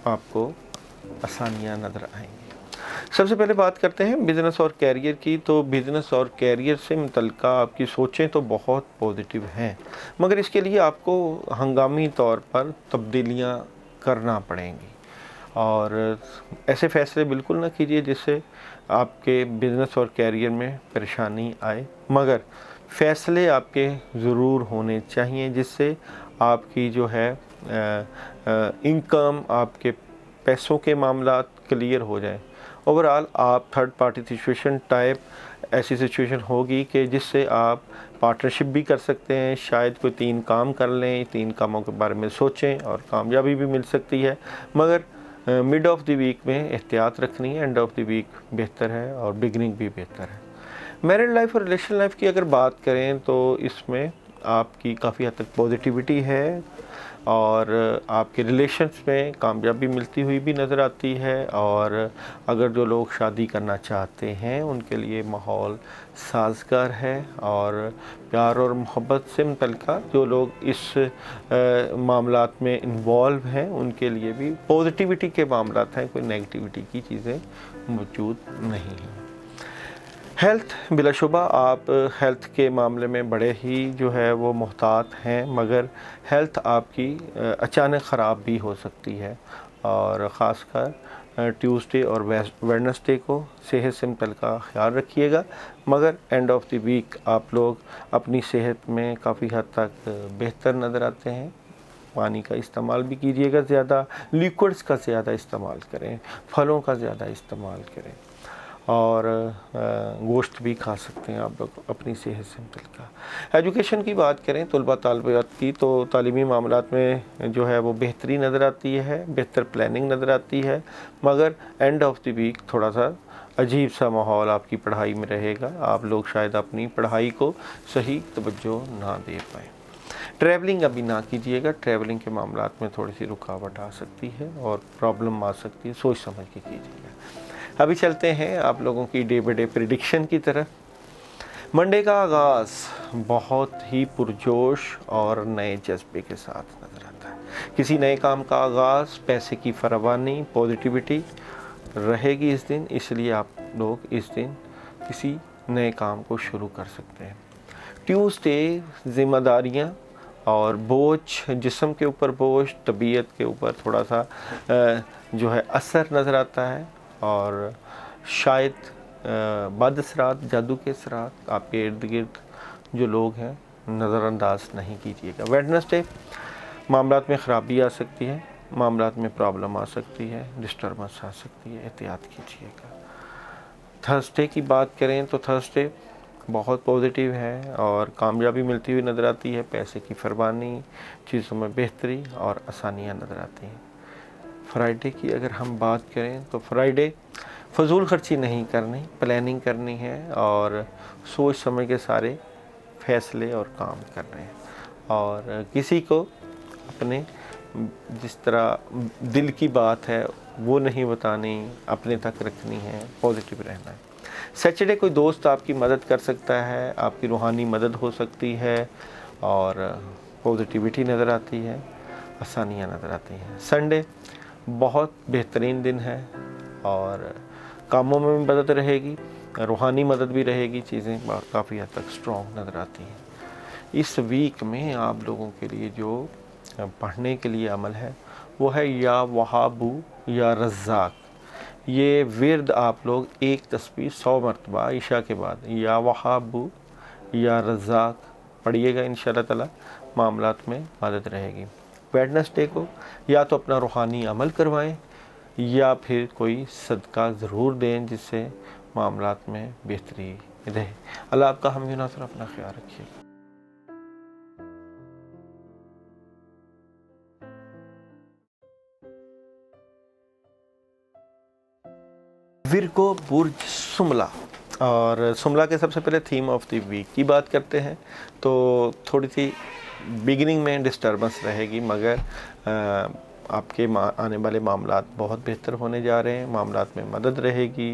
آپ کو آسانیاں نظر آئیں گی۔ سب سے پہلے بات کرتے ہیں بزنس اور کیریئر کی۔ تو بزنس اور کیریئر سے متعلقہ آپ کی سوچیں تو بہت پازیٹیو ہیں، مگر اس کے لیے آپ کو ہنگامی طور پر تبدیلیاں کرنا پڑیں گی، اور ایسے فیصلے بالکل نہ کیجیے جس سے آپ کے بزنس اور کیریئر میں پریشانی آئے، مگر فیصلے آپ کے ضرور ہونے چاہیے جس سے آپ کی جو ہے انکم، آپ کے پیسوں کے معاملات کلیئر ہو جائیں۔ اوورآل آپ تھرڈ پارٹی سچویشن ٹائپ ایسی سچویشن ہوگی کہ جس سے آپ پارٹنرشپ بھی کر سکتے ہیں، شاید کوئی 3 کام کر لیں، 3 کاموں کے بارے میں سوچیں اور کامیابی بھی مل سکتی ہے، مگر مڈ آف دی ویک میں احتیاط رکھنی ہے، اینڈ آف دی ویک بہتر ہے اور بگننگ بھی بہتر ہے۔ میرڈ لائف اور ریلیشن لائف کی اگر بات کریں تو اس میں آپ کی کافی حد تک پازیٹیوٹی ہے، اور آپ کے ریلیشنز میں کامیابی ملتی ہوئی بھی نظر آتی ہے، اور اگر جو لوگ شادی کرنا چاہتے ہیں ان کے لیے ماحول سازگار ہے، اور پیار اور محبت سے متعلقہ جو لوگ اس معاملات میں انوالو ہیں ان کے لیے بھی پازیٹیوٹی کے معاملات ہیں، کوئی نیگیٹیوٹی کی چیزیں موجود نہیں ہیں۔ ہیلتھ، بلا شبہ آپ ہیلتھ کے معاملے میں بڑے ہی جو ہے وہ محتاط ہیں، مگر ہیلتھ آپ کی اچانک خراب بھی ہو سکتی ہے، اور خاص کر ट्यूसडे और वेडनेसडे को सेहत से मुतल्लिक़ ख्याल रखिएगा, मगर एंड ऑफ द वीक आप लोग अपनी सेहत में काफ़ी हद तक बेहतर नज़र आते हैं। पानी का इस्तेमाल भी कीजिएगा ज़्यादा, लिक्विड्स का ज़्यादा इस्तेमाल करें, फलों का ज़्यादा इस्तेमाल करें, और गोश्त भी खा सकते हैं आप लोग अपनी सेहत से मुतल्लिक़। एजुकेशन की बात करें तलबा तालिबात की, तो तालीमी मामलात में जो है वो बेहतरी नज़र आती है, बेहतर प्लानिंग नज़र आती है, मगर एंड ऑफ द वीक थोड़ा सा अजीब सा माहौल आपकी पढ़ाई में रहेगा। आप लोग शायद अपनी पढ़ाई को सही तवज्जो ना दे पाएँ। ट्रैवलिंग अभी ना कीजिएगा, ट्रैवलिंग के मामलात में थोड़ी सी रुकावट आ सकती है और प्रॉब्लम आ सकती है, सोच समझ के कीजिएगा। अभी चलते हैं आप लोगों की डे बाय डे प्रेडिक्शन की तरफ। मंडे का आगाज़ बहुत ही पुरजोश और नए जज्बे के साथ नज़र आता है। किसी नए काम का आगाज़, पैसे की फरावानी, पॉजिटिविटी रहेगी इस दिन, इसलिए आप लोग इस दिन किसी नए काम को शुरू कर सकते हैं। ट्यूसडे ज़िम्मेदारियाँ और बोझ, जिस्म के ऊपर बोझ, तबीयत के ऊपर थोड़ा सा जो है असर नज़र आता है, और शायद बद असरात, जादू के असरात आपके इर्द गिर्द जो लोग हैं नज़रअंदाज नहीं कीजिएगा। वेडनेसडे मामलात में ख़राबी आ सकती है, मामलात में प्रॉब्लम आ सकती है, डिस्टर्बेंस आ सकती है, एहतियात कीजिएगा। थर्सडे की बात करें तो थर्सडे बहुत पॉजिटिव है और कामयाबी मिलती हुई नज़र आती है, पैसे की फरमानी, चीज़ों में बेहतरी और आसानियाँ नज़र आती हैं। फ्राइडे की अगर हम बात करें तो फ्राइडे फजूल खर्ची नहीं करनी, प्लानिंग करनी है और सोच समझ के सारे फैसले और काम करने हैं, और किसी को अपने जिस तरह दिल की बात है वो नहीं बतानी, अपने तक रखनी है, पॉजिटिव रहना है। सैटरडे कोई दोस्त आपकी मदद कर सकता है, आपकी रूहानी मदद हो सकती है और पॉजिटिविटी नज़र आती है, आसानियाँ नज़र आती हैं। संडे बहुत बेहतरीन दिन है और कामों में भी मदद रहेगी, रूहानी मदद भी रहेगी, चीज़ें काफ़ी हद तक स्ट्रॉन्ग नज़र आती हैं। इस वीक में आप लोगों के लिए जो पढ़ने के लिए अमल है वो है या वहाबू या रज़्ज़ाक। ये विर्द आप लोग एक तस्बीह 100 मरतबा ईशा के बाद या वहाबू या रज़्ज़ाक पढ़िएगा, इंशाअल्लाह ताला मामलात में मदद रहेगी। वेडनेसडे को या तो अपना रूहानी अमल करवाएं या फिर कोई सदका ज़रूर दें जिससे मामलात में बेहतरी रहे। अल्लाह आपका हम नासर, अपना ख्याल रखिए। विर्गो बुर्ज सुमला, और सुमला के सबसे पहले थीम ऑफ द वीक की बात करते हैं तो थोड़ी सी बिगिनिंग में डिस्टर्बेंस रहेगी, मगर आपके आने वाले मामलात बहुत बेहतर होने जा रहे हैं, मामलात में मदद रहेगी,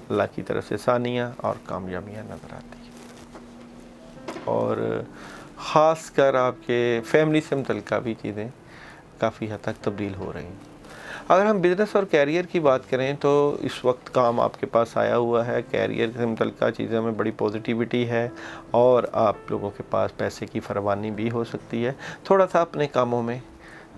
अल्लाह की तरफ से सानियाँ और कामयाबियाँ नज़र आती हैं, और ख़ास कर आपके फैमिली से मुतल्लिक़ भी चीज़ें काफ़ी हद तक तब्दील हो रही हैं। अगर हम बिज़नेस और कैरियर की बात करें तो इस वक्त काम आपके पास आया हुआ है, कैरियर से मुतल्लिक़ चीज़ों में बड़ी पॉजिटिविटी है और आप लोगों के पास पैसे की फरवानी भी हो सकती है। थोड़ा सा अपने कामों में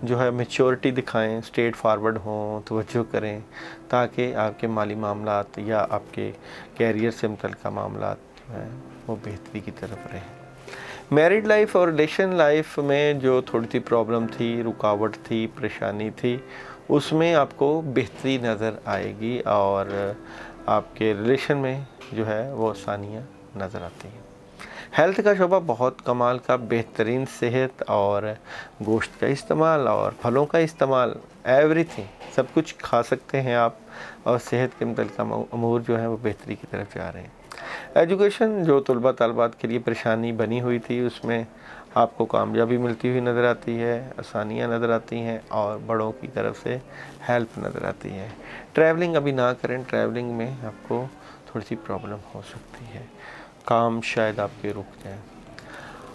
जो है मैच्योरिटी दिखाएं, स्ट्रेट फारवर्ड हों, तवज्जो करें, ताकि आपके माली मामलात या आपके कैरियर से मुतल्लिक़ मामलात जो है वो बेहतरी की तरफ रहें। मैरिड लाइफ और रिलेशन लाइफ में जो थोड़ी सी प्रॉब्लम थी, रुकावट थी, परेशानी थी, उसमें आपको बेहतरी नज़र आएगी और आपके रिलेशन में जो है वो आसानियाँ नज़र आती हैं। हेल्थ का शोबा बहुत कमाल का, बेहतरीन सेहत और गोश्त का इस्तेमाल और फलों का इस्तेमाल, एवरीथिंग सब कुछ खा सकते हैं आप, और सेहत के मुतल्लिक़ अमूर जो है वो बेहतरी की तरफ जा रहे हैं। एजुकेशन जो तलबा तालिबात के लिए परेशानी बनी हुई थी उसमें आपको कामयाबी मिलती हुई नज़र आती है, आसानियाँ नज़र आती हैं और बड़ों की तरफ से हेल्प नज़र आती है। ट्रैवलिंग अभी ना करें, ट्रैवलिंग में आपको थोड़ी सी प्रॉब्लम हो सकती है, काम शायद आपके रुक जाएं।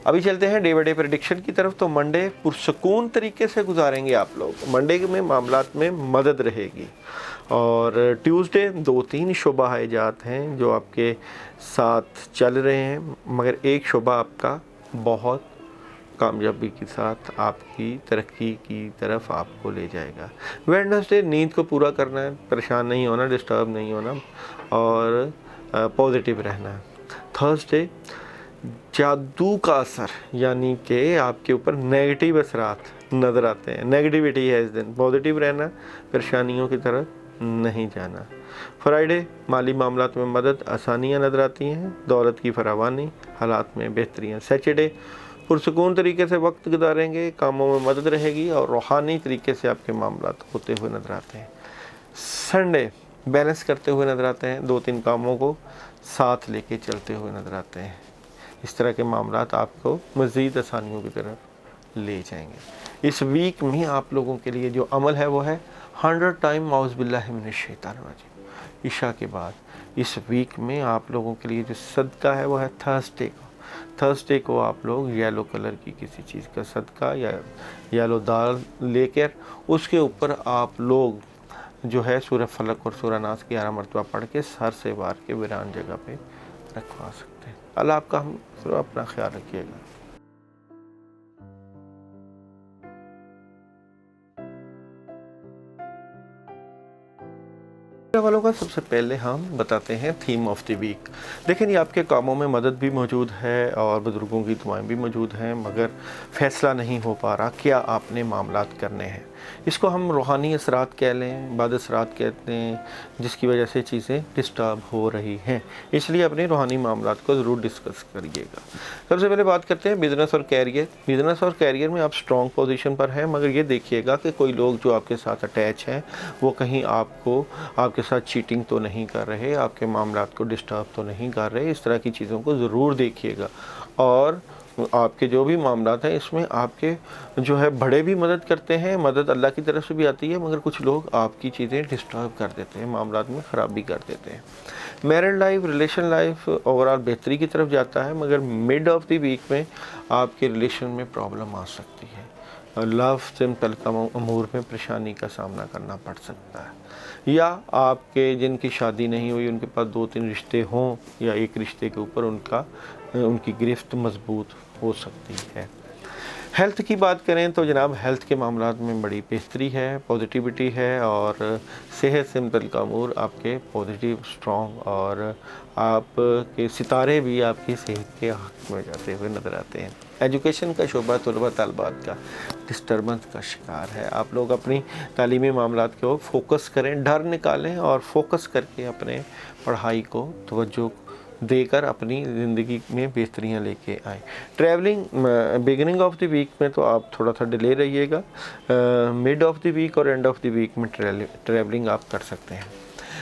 अभी चलते हैं डे बाय डे प्रेडिक्शन की तरफ। तो मंडे पुरसकून तरीके से गुजारेंगे आप लोग, मंडे में मामलात में मदद रहेगी, और ट्यूसडे 2-3 शोबा हाइजात हैं जो आपके साथ चल रहे हैं, मगर एक शोबा आपका बहुत کامیابی کے ساتھ آپ کی ترقی کی طرف آپ کو لے جائے گا۔ ویڈنسڈے نیند کو پورا کرنا ہے، پریشان نہیں ہونا، ڈسٹرب نہیں ہونا اور پازیٹیو رہنا ہے۔ تھرسڈے جادو کا اثر، یعنی کہ آپ کے اوپر نیگیٹو اثرات نظر آتے ہیں، نیگیٹیوٹی ہے اس دن، پازیٹیو رہنا، پریشانیوں کی طرف نہیں جانا۔ فرائیڈے مالی معاملات میں مدد، آسانیاں نظر آتی ہیں، دولت کی فراوانی، حالات میں بہتریاں۔ سیچرڈے پرسکون طریقے سے وقت گزاریں گے، کاموں میں مدد رہے گی اور روحانی طریقے سے آپ کے معاملات ہوتے ہوئے نظر آتے ہیں۔ سنڈے بیلنس کرتے ہوئے نظر آتے ہیں، 2-3 کاموں کو ساتھ لے کے چلتے ہوئے نظر آتے ہیں۔ اس طرح کے معاملات آپ کو مزید آسانیوں کی طرف لے جائیں گے۔ اس ویک میں آپ لوگوں کے لیے جو عمل ہے وہ ہے 100 ٹائم اعوذ باللہ من الشیطان الرجیم عشاء کے بعد۔ اس ویک میں آپ لوگوں کے لیے جو صدقہ ہے وہ ہے تھرسڈے کو آپ لوگ یلو کلر کی کسی چیز کا صدقہ یا یلو دال لے کر اس کے اوپر آپ لوگ جو ہے سورہ فلق اور سورہ ناس 11 مرتبہ پڑھ کے سر سے وار کے ویران جگہ پہ رکھوا سکتے ہیں۔ اللہ آپ کا ہم اپنا خیال رکھیے گا۔ والوں کا سب سے پہلے ہم بتاتے ہیں تھیم آف دی ویک۔ دیکھیں یہ آپ کے کاموں میں مدد بھی موجود ہے اور بزرگوں کی دعائیں بھی موجود ہیں، مگر فیصلہ نہیں ہو پا رہا کیا آپ نے معاملات کرنے ہیں۔ اس کو ہم روحانی اثرات کہہ لیں، بعد اثرات کہتے ہیں، جس کی وجہ سے چیزیں ڈسٹرب ہو رہی ہیں، اس لیے اپنے روحانی معاملات کو ضرور ڈسکس کریے گا۔ سب سے پہلے بات کرتے ہیں بزنس اور کیریئر۔ بزنس اور کیریئر میں آپ سٹرونگ پوزیشن پر ہیں، مگر یہ دیکھیے گا کہ کوئی لوگ جو آپ کے ساتھ اٹیچ ہیں وہ کہیں آپ کے ساتھ چیٹنگ تو نہیں کر رہے، آپ کے معاملات کو ڈسٹرب تو نہیں کر رہے۔ اس طرح کی چیزوں کو ضرور دیکھیے گا۔ اور آپ کے جو بھی معاملات ہیں اس میں آپ کے جو ہے بڑے بھی مدد کرتے ہیں، مدد اللہ کی طرف سے بھی آتی ہے، مگر کچھ لوگ آپ کی چیزیں ڈسٹرب کر دیتے ہیں، معاملات میں خرابی کر دیتے ہیں۔ Married life, relation life overall بہتری کی طرف جاتا ہے، مگر مڈ آف دی ویک میں آپ کے ریلیشن میں پرابلم آ سکتی ہے، لو سے متعلقہ امور میں پریشانی کا سامنا کرنا پڑ سکتا ہے، یا آپ کے جن کی شادی نہیں ہوئی ان کے پاس 2-3 رشتے ہوں یا ایک رشتے کے اوپر ان کی گرفت مضبوط ہو سکتی ہے۔ ہیلتھ کی بات کریں تو جناب ہیلتھ کے معاملات میں بڑی بہتری ہے، پازیٹیوٹی ہے اور صحت سے متعلقہ امور آپ کے پازیٹیو، سٹرونگ اور آپ کے ستارے بھی آپ کی صحت کے حق میں جاتے ہوئے نظر آتے ہیں۔ ایجوکیشن کا شعبہ طلبہ طالبات کا ڈسٹربنس کا شکار ہے۔ آپ لوگ اپنی تعلیمی معاملات کو فوکس کریں، ڈر نکالیں اور فوکس کر کے اپنے پڑھائی کو توجہ دے کر اپنی زندگی میں بہتریاں لے کے آئیں۔ Travelling beginning of the week میں تو آپ تھوڑا سا ڈیلے رہیے گا، مڈ آف دی ویک اور اینڈ آف دی ویک میں ٹریولنگ آپ کر سکتے ہیں۔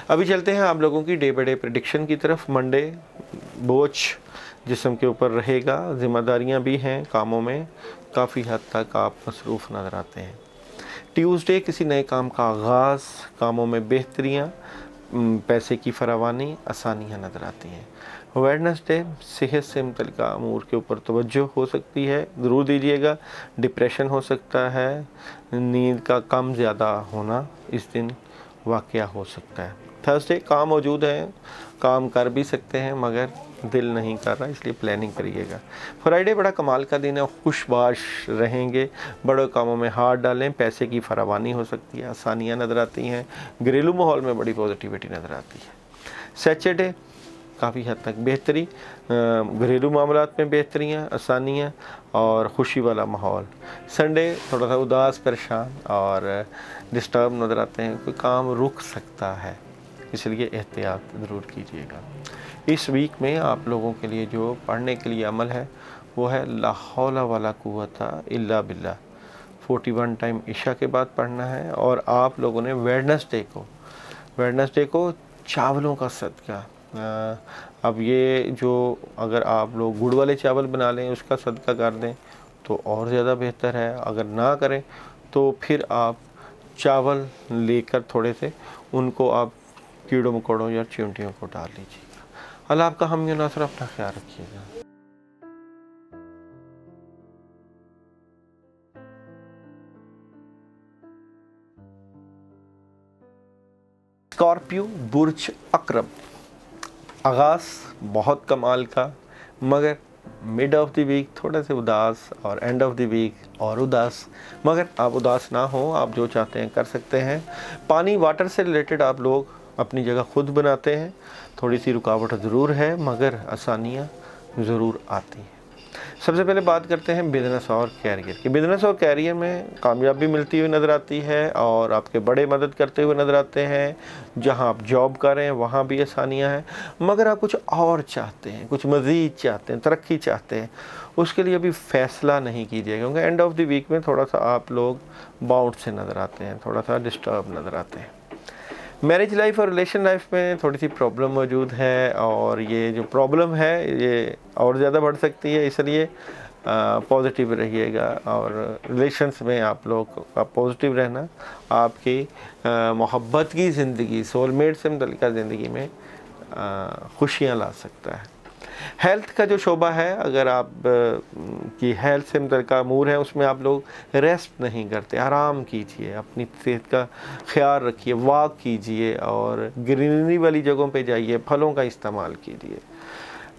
ابھی چلتے ہیں آپ لوگوں کی ڈے بائی ڈے پریڈکشن کی طرف۔ منڈے بوجھ جسم کے اوپر رہے گا، ذمہ داریاں بھی ہیں، کاموں میں کافی حد تک آپ مصروف نظر آتے ہیں۔ ٹیوزڈے کسی نئے کام کا آغاز، کاموں میں بہتریاں، پیسے کی فراوانی، آسانیاں نظر آتی ہیں۔ ویڈنسڈے صحت سے متعلقہ امور کے اوپر توجہ ہو سکتی ہے، ضرور دیجیے گا۔ ڈپریشن ہو سکتا ہے، نیند کا کم زیادہ ہونا اس دن واقعہ ہو سکتا ہے۔ تھرسڈے کام موجود ہیں، کام کر بھی سکتے ہیں مگر دل نہیں کر رہا، اس لیے پلاننگ کریے گا۔ فرائیڈے بڑا کمال کا دن ہے، خوش باش رہیں گے، بڑے کاموں میں ہاتھ ڈالیں، پیسے کی فراوانی ہو سکتی ہے، آسانیاں نظر آتی ہیں، گھریلو ماحول میں بڑی پازیٹیوٹی نظر آتی ہے۔ سیچرڈے کافی حد تک بہتری، گھریلو معاملات میں بہتریاں، آسانیاں اور خوشی والا ماحول۔ سنڈے تھوڑا سا اداس، پریشان اور ڈسٹرب نظر آتے ہیں، کوئی کام رک سکتا ہے، اس لیے احتیاط ضرور کیجیے گا۔ اس ویک میں آپ لوگوں کے لیے جو پڑھنے کے لیے عمل ہے وہ ہے لا حول ولا قوت الا باللہ، 41 ٹائم عشاء کے بعد پڑھنا ہے۔ اور آپ لوگوں نے ویڈنسڈے کو چاولوں کا صدقہ، اب یہ جو اگر آپ لوگ گڑ والے چاول بنا لیں اس کا صدقہ کر دیں تو اور زیادہ بہتر ہے، اگر نہ کریں تو پھر آپ چاول لے کر تھوڑے سے ان کو آپ کیڑوں مکوڑوں یا چیونٹیوں کو ڈال لیجیے گا۔ اللہ آپ کا ہم یہ ناصر، اپنا خیال رکھیے گا۔ اسکارپیو برج عقرب، آغاز بہت کمال کا، مگر मिड ऑफ द वीक थोड़े से उदास और एंड ऑफ द वीक और उदास, मगर आप उदास ना हो, आप जो चाहते हैं कर सकते हैं। पानी वाटर से रिलेटेड आप लोग अपनी जगह खुद बनाते हैं, थोड़ी सी रुकावट ज़रूर है मगर आसानियाँ ज़रूर आती हैं। सबसे पहले बात करते हैं बिज़नेस और कैरियर की। बिज़नेस और कैरियर में कामयाबी मिलती हुई नज़र आती है और आपके बड़े मदद करते हुए नज़र आते हैं। जहां आप जॉब कर रहे हैं वहां भी आसानियां हैं, मगर आप कुछ और चाहते हैं, कुछ मज़ीद चाहते हैं, तरक्की चाहते हैं, उसके लिए अभी फ़ैसला नहीं कीजिएगा, क्योंकि एंड ऑफ द वीक में थोड़ा सा आप लोग बाउंड से नज़र आते हैं, थोड़ा सा डिस्टर्ब नज़र आते हैं। मैरिज लाइफ और रिलेशन लाइफ में थोड़ी सी प्रॉब्लम मौजूद है और ये जो प्रॉब्लम है ये और ज़्यादा बढ़ सकती है, इसलिए पॉजिटिव रहिएगा। और रिलेशंस में आप लोग का पॉजिटिव रहना आपकी मोहब्बत की ज़िंदगी, सोलमेट से मुतल्लिक़ ज़िंदगी में खुशियाँ ला सकता है। हेल्थ का जो शोबा है, अगर आप की हेल्थ से मुतल्लिक़ अमूर है उसमें आप लोग रेस्ट नहीं करते, आराम कीजिए, अपनी सेहत का ख्याल रखिए, वॉक कीजिए और ग्रीनरी वाली जगहों पे जाइए, फलों का इस्तेमाल कीजिए।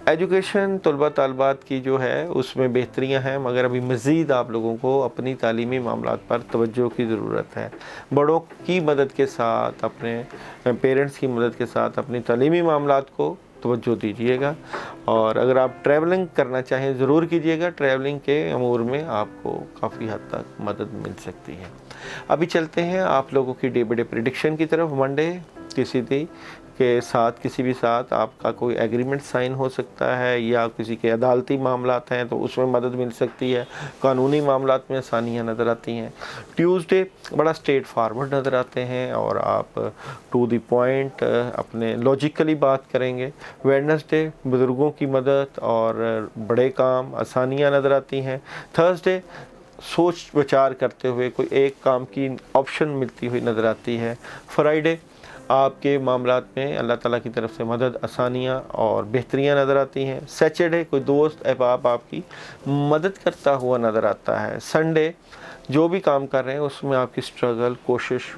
एजुकेशन तलबा तालबात की जो है उसमें बेहतरियां हैं, मगर अभी मज़ीद आप लोगों को अपनी तालीमी मामलात पर तवज्जो की ज़रूरत है। बड़ों की मदद के साथ, अपने पेरेंट्स की मदद के साथ अपनी तालीमी मामलात को तवज्जो दीजिएगा। और अगर आप ट्रैवलिंग करना चाहें ज़रूर कीजिएगा, ट्रैवलिंग के अमूर में आपको काफ़ी हद तक मदद मिल सकती है। अभी चलते हैं आप लोगों की डे बाय डे प्रेडिक्शन की तरफ। मंडे किसी दी के साथ, किसी भी साथ आपका कोई एग्रीमेंट साइन हो सकता है या किसी के अदालती मामलात हैं तो उसमें मदद मिल सकती है, कानूनी मामलात में आसानियाँ नज़र आती हैं। ट्यूसडे बड़ा स्ट्रेट फारवर्ड नज़र आते हैं और आप टू द पॉइंट अपने लॉजिकली बात करेंगे। वेडनेसडे बुज़ुर्गों की मदद और बड़े काम, आसानियाँ नज़र आती हैं। थर्सडे सोच विचार करते हुए कोई एक काम की ऑप्शन मिलती हुई नज़र आती है। फ्राइडे आपके मामलात में अल्लाह ताला की तरफ से मदद, आसानियाँ और बेहतरियाँ नज़र आती हैं। सैटरडे कोई दोस्त अहबाब आपकी मदद करता हुआ नज़र आता है। संडे जो भी काम कर रहे हैं उसमें आपकी स्ट्रगल, कोशिश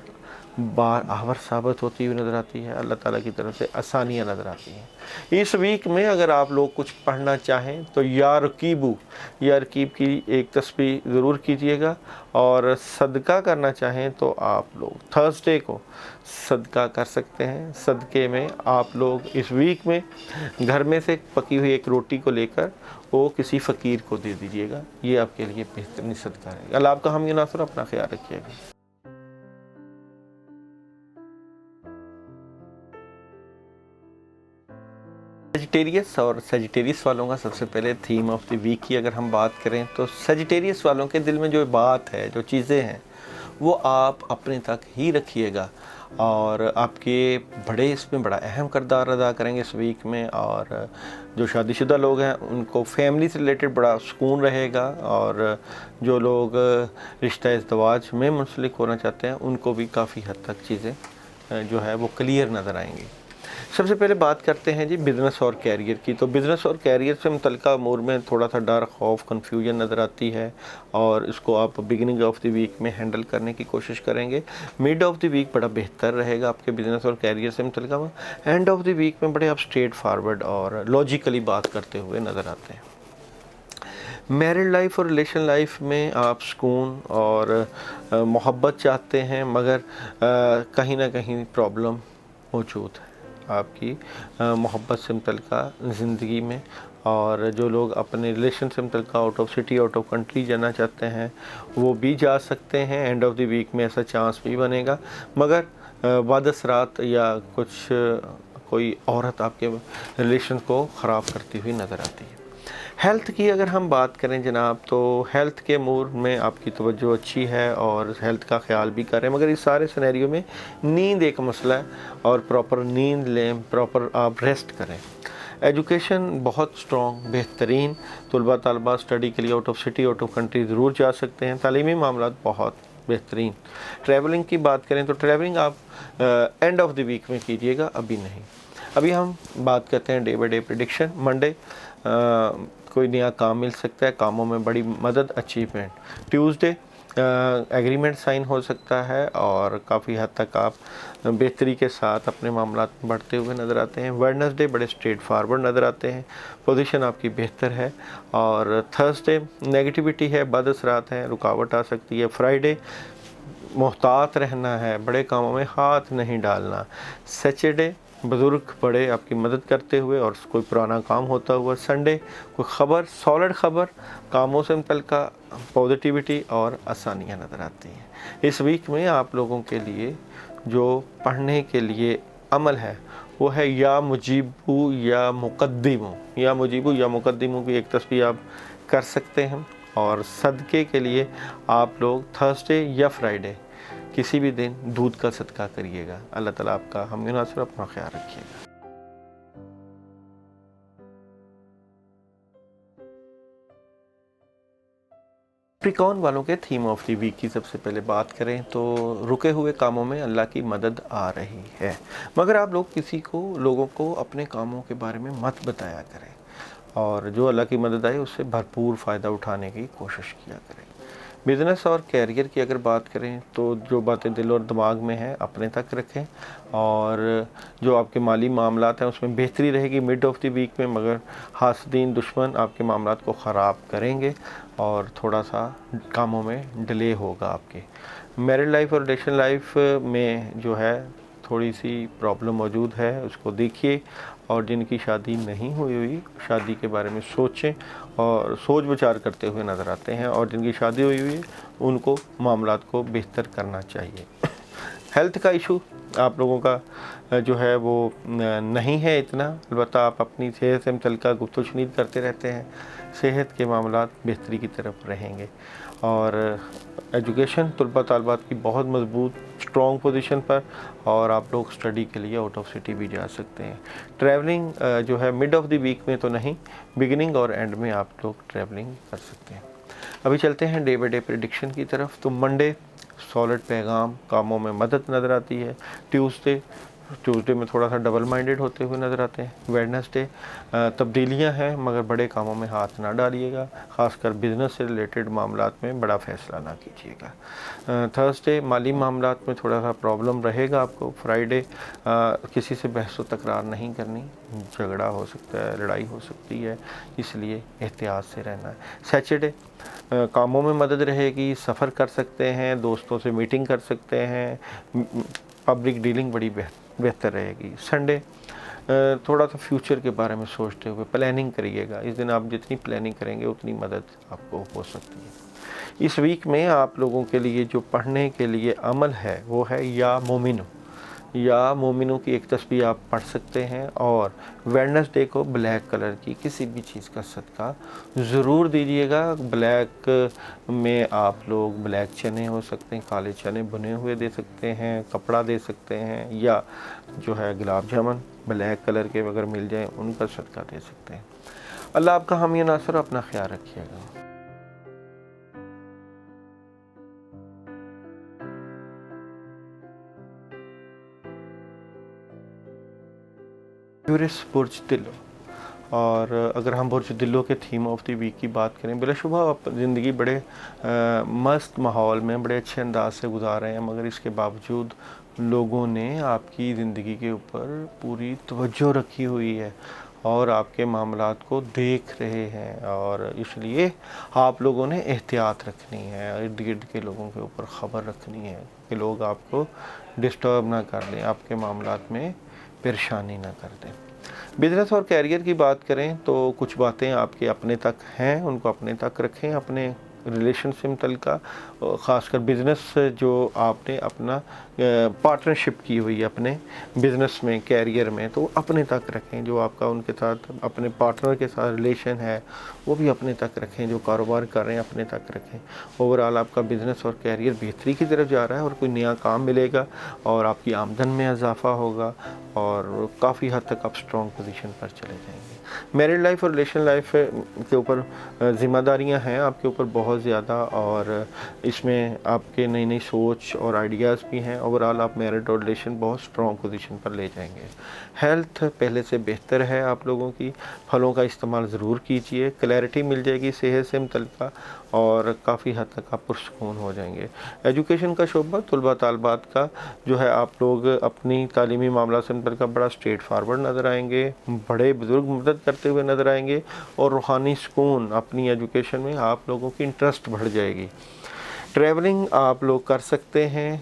बार साबित होती हुई नज़र आती है। अल्लाह ताला की तरफ से आसानियाँ नज़र आती हैं। इस वीक में अगर आप लोग कुछ पढ़ना चाहें तो या रकीब की एक तस्बीह ज़रूर कीजिएगा, और सदका करना चाहें तो आप लोग थर्सडे को सदका कर सकते हैं। सदक़े में आप लोग इस वीक में घर में से पकी हुई एक रोटी को लेकर वो किसी फ़कीर को दे दीजिएगा, ये आपके लिए बेहतरीन सदका है। अल्लाह आपका हामी नासर, अपना ख्याल रखिएगा। सेजिटेरियस और सेजिटेरियस वालों का सबसे पहले थीम ऑफ द वीक की अगर हम बात करें तो सेजिटेरियस वालों के दिल में जो बात है, जो चीज़ें हैं, वो आप अपने तक ही रखिएगा और आपके बड़े इसमें बड़ा अहम किरदार अदा करेंगे इस वीक में। और जो शादीशुदा लोग हैं उनको फैमिली से रिलेटेड बड़ा सुकून रहेगा, और जो लोग रिश्ता इज़्दवाज में मुंसलिक होना चाहते हैं उनको भी काफ़ी हद तक चीज़ें जो है वो क्लियर नज़र आएंगी। सबसे पहले बात करते हैं जी बिज़नेस और कैरियर की। तो बिज़नेस और कैरियर से मुतल्लिक़ अमूर में थोड़ा सा डर, खौफ, कन्फ्यूजन नज़र आती है और इसको आप बिगिनिंग ऑफ द वीक में हैंडल करने की कोशिश करेंगे। मिड ऑफ द वीक बड़ा बेहतर रहेगा आपके बिज़नेस और कैरियर से मुतल्लिक़। एंड ऑफ द वीक में बड़े आप स्ट्रेट फारवर्ड और लॉजिकली बात करते हुए नज़र आते हैं। मैरिड लाइफ और रिलेशन लाइफ में आप सुकून और मोहब्बत चाहते हैं, मगर कहीं ना कहीं प्रॉब्लम मौजूद है आपकी मोहब्बत से मुतल्लिक़ ज़िंदगी में। और जो लोग अपने रिलेशन से मुतल्लिक़ out of city, out of country जाना चाहते हैं वो भी जा सकते हैं। एंड ऑफ द वीक में ऐसा चांस भी बनेगा, मगर बादसरात या कुछ कोई औरत आपके रिलेशन को ख़राब करती हुई नज़र आती है। हेल्थ की अगर हम बात करें जनाब, तो हेल्थ के अमूर में आपकी तवज्जो अच्छी है और हेल्थ का ख्याल भी करें, मगर इस सारे सिनेरियो में नींद एक मसला है और प्रॉपर नींद लें, प्रॉपर आप रेस्ट करें। एजुकेशन बहुत स्ट्रॉन्ग, बेहतरीन, तलबा तालबा स्टडी के लिए out of city, out of country ज़रूर जा सकते हैं। तालीमी मामलात बहुत बेहतरीन। ट्रैवलिंग की बात करें तो ट्रैवलिंग आप एंड ऑफ द वीक में कीजिएगा, अभी नहीं। अभी हम बात करते हैं day by day prediction. Monday कोई नया काम मिल सकता है, कामों में बड़ी मदद, अचीवमेंट। ट्यूसडे एग्रीमेंट साइन हो सकता है और काफ़ी हद तक आप बेहतरी के साथ अपने मामलात में बढ़ते हुए नज़र आते हैं। वेडनेसडे बड़े स्ट्रेट फारवर्ड नज़र आते हैं, पोजीशन आपकी बेहतर है। और थर्सडे नेगेटिविटी है, बद असरात हैं, रुकावट आ सकती है। फ्राइडे मोहतात रहना है, बड़े कामों में हाथ नहीं डालना। सैटरडे बुज़ुर्ग बड़े आपकी मदद करते हुए और कोई पुराना काम होता हुआ। संडे कोई ख़बर, सॉलिड ख़बर, कामों से मुतल्लिका पॉजिटिविटी और आसानियाँ नज़र आती हैं। इस वीक में आप लोगों के लिए जो पढ़ने के लिए अमल है वो है या मुजीबू या मुक़द्दिमू। या मुजीबू या मुक़द्दिमू की एक तस्बीह आप कर सकते हैं। और सदक़े के लिए आप लोग थर्सडे या फ्राइडे किसी भी दिन दूध का सदका करिएगा। अल्लाह ताला आपका हम नासिर, अपना ख्याल रखिएगा। कैप्रिकॉर्न वालों के थीम ऑफ द वीक की सबसे पहले बात करें तो रुके हुए कामों में अल्लाह की मदद आ रही है, मगर आप लोगों को अपने कामों के बारे में मत बताया करें और जो अल्लाह की मदद आए उससे भरपूर फ़ायदा उठाने की कोशिश किया करें। बिज़नेस और कैरियर की अगर बात करें तो जो बातें दिल और दिमाग में हैं अपने तक रखें और जो आपके माली मामलात हैं उसमें बेहतरी रहेगी मिड ऑफ द वीक में, मगर हासदीन दुश्मन आपके मामलात को ख़राब करेंगे और थोड़ा सा कामों में डिले होगा आपके। मैरिड लाइफ और रिलेशन लाइफ में जो है थोड़ी सी प्रॉब्लम मौजूद है, उसको देखिए और जिनकी शादी नहीं हुई शादी के बारे में सोचें और सोच विचार करते हुए नज़र आते हैं, और जिनकी शादी हुई है उनको मामलात को बेहतर करना चाहिए। हेल्थ का इशू आप लोगों का जो है वो नहीं है इतना, अलबत्ता आप अपनी सेहत से मुतल्लिका गुफ्तगू करते रहते हैं, सेहत के मामलात बेहतरी की तरफ रहेंगे। और एजुकेशन तलबा तालबात की बहुत मजबूत स्ट्रॉन्ग पोजीशन पर, और आप लोग स्टडी के लिए आउट ऑफ सिटी भी जा सकते हैं। ट्रैवलिंग जो है मिड ऑफ द वीक में तो नहीं, बिगिनिंग और एंड में आप लोग ट्रैवलिंग कर सकते हैं। अभी चलते हैं डे बाई डे प्रेडिक्शन की तरफ। तो मंडे सॉलिड पैगाम, कामों में मदद नज़र आती है। ट्यूसडे में थोड़ा सा डबल माइंडेड होते हुए नज़र आते हैं। वेडनेसडे तब्दीलियां हैं मगर बड़े कामों में हाथ ना डालिएगा, ख़ासकर बिज़नेस से रिलेटेड मामलात में बड़ा फ़ैसला ना कीजिएगा। थर्सडे माली मामलात में थोड़ा सा प्रॉब्लम रहेगा आपको। फ्राइडे किसी से बहस व तकरार नहीं करनी, झगड़ा हो सकता है, लड़ाई हो सकती है, इसलिए एहतियात से रहना है। सैटरडे कामों में मदद रहेगी, सफ़र कर सकते हैं, दोस्तों से मीटिंग कर सकते हैं, पब्लिक डीलिंग बड़ी बेहतर रहेगी। संडे थोड़ा सा फ्यूचर के बारे में सोचते हुए प्लानिंग करिएगा। इस दिन आप जितनी प्लानिंग करेंगे उतनी मदद आपको हो सकती है। इस वीक में आप लोगों के लिए जो पढ़ने के लिए अमल है वो है या मोमिनो की एक तस्बीह आप पढ़ सकते हैं। और वेडनेसडे को ब्लैक कलर की किसी भी चीज़ का सदका ज़रूर दीजिएगा। ब्लैक में आप लोग ब्लैक चने हो सकते हैं, काले चने बुने हुए दे सकते हैं, कपड़ा दे सकते हैं, या जो है गुलाब जामुन ब्लैक कलर के अगर मिल जाए उनका सदका दे सकते हैं। अल्लाह आपका हामी नासर, अपना ख्याल रखिएगा। बुर्ज दिलो, और अगर हम बुर्ज दिलो के थीम ऑफ द वीक की बात करें, बिलाशुबा आप ज़िंदगी बड़े मस्त माहौल में बड़े अच्छे अंदाज से गुजार रहे हैं, मगर इसके बावजूद लोगों ने आपकी ज़िंदगी के ऊपर पूरी तवज्जो रखी हुई है और आपके मामलात को देख रहे हैं, और इसलिए आप लोगों ने एहतियात रखनी है, इर्द गिर्द के लोगों के ऊपर ख़बर रखनी है कि लोग आपको डिस्टर्ब ना कर दें, आपके मामलात में परेशानी ना कर दें। बिज़नेस और कैरियर की बात करें तो कुछ बातें आपके अपने तक हैं, उनको अपने तक रखें। अपने रिलेशन से मुतल्लिका ख़ासकर बिज़नेस जो आपने अपना पार्टनरशिप की हुई है अपने बिज़नेस में, कैरियर में, तो अपने तक रखें। जो आपका उनके साथ अपने पार्टनर के साथ रिलेशन है वो भी अपने तक रखें। जो कारोबार कर रहे हैं अपने तक रखें। ओवरऑल आपका बिज़नेस और कैरियर बेहतरी की तरफ जा रहा है और कोई नया काम मिलेगा और आपकी आमदन में इजाफ़ा होगा और काफ़ी हद तक आप स्ट्रॉन्ग पोजीशन पर चले जाएंगे। میرڈ لائف اور ریلیشن لائف کے اوپر ذمہ داریاں ہیں آپ کے اوپر بہت زیادہ، اور اس میں آپ کے نئی نئی سوچ اور آئیڈیاز بھی ہیں۔ اوورآل آپ میرڈ اور ریلیشن بہت اسٹرانگ پوزیشن پر لے جائیں گے۔ ہیلتھ پہلے سے بہتر ہے آپ لوگوں کی، پھلوں کا استعمال ضرور کیجئے، کلیئرٹی مل جائے گی صحت سے متعلقہ، اور کافی حد تک آپ پرسکون ہو جائیں گے۔ ایجوکیشن کا شعبہ، طلباء طالبات کا جو ہے، آپ لوگ اپنی تعلیمی معاملات سے متعلقہ بڑا اسٹریٹ فارورڈ نظر آئیں گے، بڑے بزرگ مدد کرتے ہوئے نظر آئیں گے، اور روحانی سکون اپنی ایجوکیشن میں آپ لوگوں کی انٹرسٹ بڑھ جائے گی۔ ٹریولنگ آپ لوگ کر سکتے ہیں،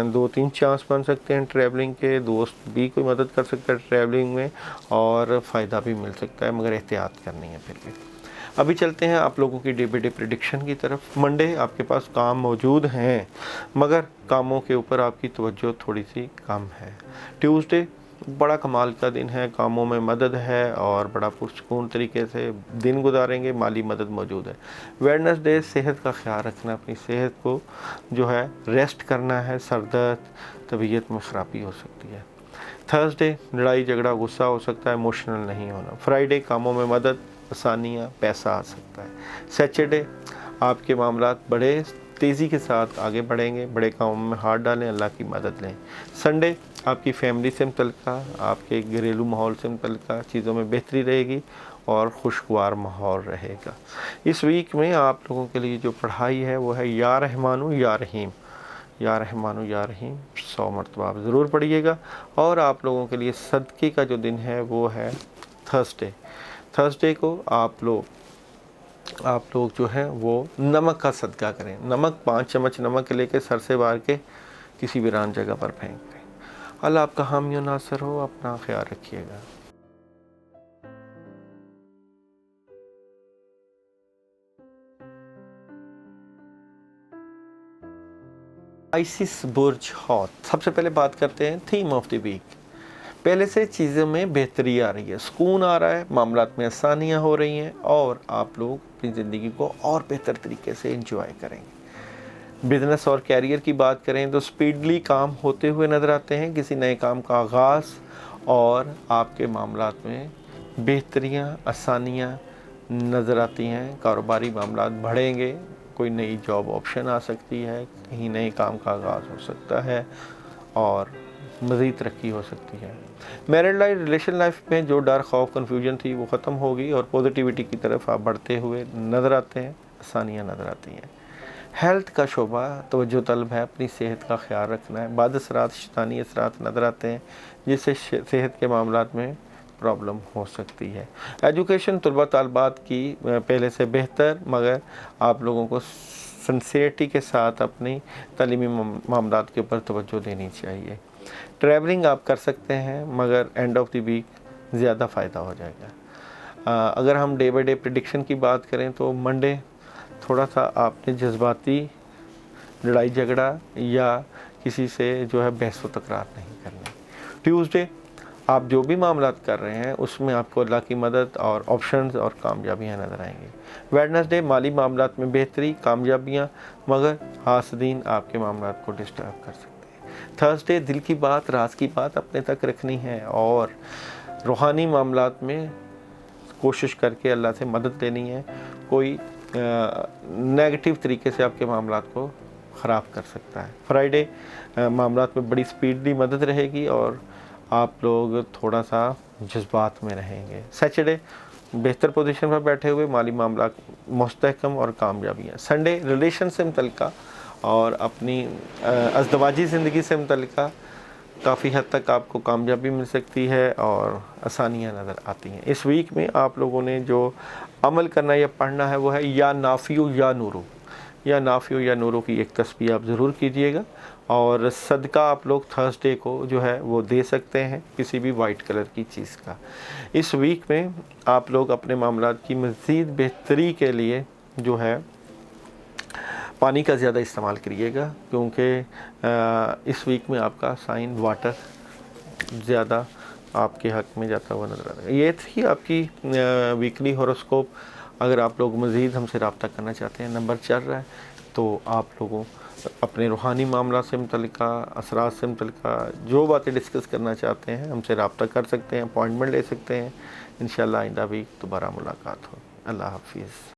2-3 چانس بن سکتے ہیں ٹریولنگ کے، دوست بھی کوئی مدد کر سکتا ہے ٹریولنگ میں، اور فائدہ بھی مل سکتا ہے، مگر احتیاط کرنی ہے پھر بھی۔ ابھی چلتے ہیں آپ لوگوں کی ڈے بائی ڈے پریڈکشن کی طرف۔ منڈے آپ کے پاس کام موجود ہیں، مگر کاموں کے اوپر آپ کی توجہ تھوڑی سی کم ہے۔ ٹیوزڈے بڑا کمال کا دن ہے، کاموں میں مدد ہے، اور بڑا پرسکون طریقے سے دن گزاریں گے، مالی مدد موجود ہے۔ ویڈنسڈے صحت کا خیال رکھنا، اپنی صحت کو جو ہے ریسٹ کرنا ہے، سر درد، طبیعت میں خرابی ہو سکتی ہے۔ تھرسڈے لڑائی جھگڑا غصہ ہو سکتا ہے، ایموشنل نہیں ہونا۔ فرائیڈے کاموں میں مدد، آسانیاں، پیسہ آ سکتا ہے۔ سیچرڈے آپ کے معاملات بڑے تیزی کے ساتھ آگے بڑھیں گے، بڑے کاموں میں ہاتھ ڈالیں، اللہ کی مدد لیں۔ سنڈے آپ کی فیملی سے متعلقہ، آپ کے گھریلو ماحول سے متعلقہ چیزوں میں بہتری رہے گی، اور خوشگوار ماحول رہے گا۔ اس ویک میں آپ لوگوں کے لیے جو پڑھائی ہے وہ ہے یا رحمانو یا رحیم، یا رحمانو یا رحیم 100 مرتبہ آپ ضرور پڑھیے گا۔ اور آپ لوگوں کے لیے صدقے کا جو دن ہے وہ ہے تھرسڈے۔ تھرسڈے کو آپ لوگ جو ہیں وہ نمک کا صدقہ کریں، نمک 5 چمچ نمک لے کے سر سے وار کے کسی ویران جگہ پر پھینک دیں۔ اللہ آپ کا حامی و ناصر ہو، اپنا خیال رکھیے گا۔ آئسس برج ہاتھ، سب سے پہلے بات کرتے ہیں تھیم آف دی ویک۔ پہلے سے چیزوں میں بہتری آ رہی ہے، سکون آ رہا ہے، معاملات میں آسانیاں ہو رہی ہیں، اور آپ لوگ اپنی زندگی کو اور بہتر طریقے سے انجوائے کریں گے۔ بزنس اور کیریئر کی بات کریں تو سپیڈلی کام ہوتے ہوئے نظر آتے ہیں، کسی نئے کام کا آغاز، اور آپ کے معاملات میں بہتریاں، آسانیاں نظر آتی ہیں، کاروباری معاملات بڑھیں گے، کوئی نئی جاب آپشن آ سکتی ہے، کہیں نئے کام کا آغاز ہو سکتا ہے، اور مزید ترقی ہو سکتی ہے۔ میرڈ لائف، ریلیشن لائف میں جو ڈر، خوف، کنفیوژن تھی وہ ختم ہوگی، اور پوزیٹیوٹی کی طرف آپ بڑھتے ہوئے نظر آتے ہیں، آسانیاں نظر آتی ہیں۔ ہیلتھ کا شعبہ توجہ طلب ہے، اپنی صحت کا خیال رکھنا ہے، بعد اثرات، شیطانی اثرات نظر آتے ہیں، جس سے صحت کے معاملات میں پرابلم ہو سکتی ہے۔ ایجوکیشن طلباء طالبات کی پہلے سے بہتر، مگر آپ لوگوں کو سنسیئرٹی کے ساتھ اپنی تعلیمی معاملات کے اوپر توجہ دینی چاہیے۔ ٹریولنگ آپ کر سکتے ہیں، مگر اینڈ آف دی ویک زیادہ فائدہ ہو جائے گا۔ اگر ہم ڈے بائی ڈے پریڈکشن کی بات کریں تو منڈے تھوڑا سا آپ نے جذباتی لڑائی جھگڑا یا کسی سے جو ہے بحث و تکرار نہیں کرنی۔ ٹیوزڈے آپ جو بھی معاملات کر رہے ہیں اس میں آپ کو اللہ کی مدد اور آپشنز اور کامیابیاں نظر آئیں گی۔ ویڈنسڈے مالی معاملات میں بہتری، کامیابیاں، مگر حاسدین آپ کے معاملات کو ڈسٹرب کر سکتے ہیں۔ تھرسڈے دل کی بات، راز کی بات اپنے تک رکھنی ہے، اور روحانی معاملات میں کوشش کر کے اللہ سے مدد لینی ہے۔ کوئی نیگیٹو طریقے سے آپ کے معاملات کو خراب کر سکتا ہے۔ فرائیڈے معاملات میں بڑی سپیڈلی مدد رہے گی، اور آپ لوگ تھوڑا سا جذبات میں رہیں گے۔ سیچرڈے بہتر پوزیشن پر بیٹھے ہوئے، مالی معاملات مستحکم اور کامیابیاں۔ سنڈے ریلیشن سے متعلقہ اور اپنی ازدواجی زندگی سے متعلقہ کافی حد تک آپ کو کامیابی مل سکتی ہے، اور آسانیاں نظر آتی ہیں۔ اس ویک میں آپ لوگوں نے جو عمل کرنا یا پڑھنا ہے وہ ہے یا نافیو یا نورو، یا نافیو یا نورو کی ایک تسبیح آپ ضرور کیجئے گا، اور صدقہ آپ لوگ تھرسڈے کو جو ہے وہ دے سکتے ہیں کسی بھی وائٹ کلر کی چیز کا۔ اس ویک میں آپ لوگ اپنے معاملات کی مزید بہتری کے لیے جو ہے پانی کا زیادہ استعمال کریے گا، کیونکہ اس ویک میں آپ کا سائن واٹر زیادہ آپ کے حق میں جاتا ہوا نظر آ رہا ہے۔ یہ تھی آپ کی ویکلی ہوروسکوپ۔ اگر آپ لوگ مزید ہم سے رابطہ کرنا چاہتے ہیں، نمبر چل رہا ہے، تو آپ لوگوں اپنے روحانی معاملات سے متعلقہ، اثرات سے متعلقہ جو باتیں ڈسکس کرنا چاہتے ہیں ہم سے رابطہ کر سکتے ہیں، اپوائنٹمنٹ لے سکتے ہیں۔ انشاءاللہ آئندہ بھی دوبارہ ملاقات ہو۔ اللہ حافظ۔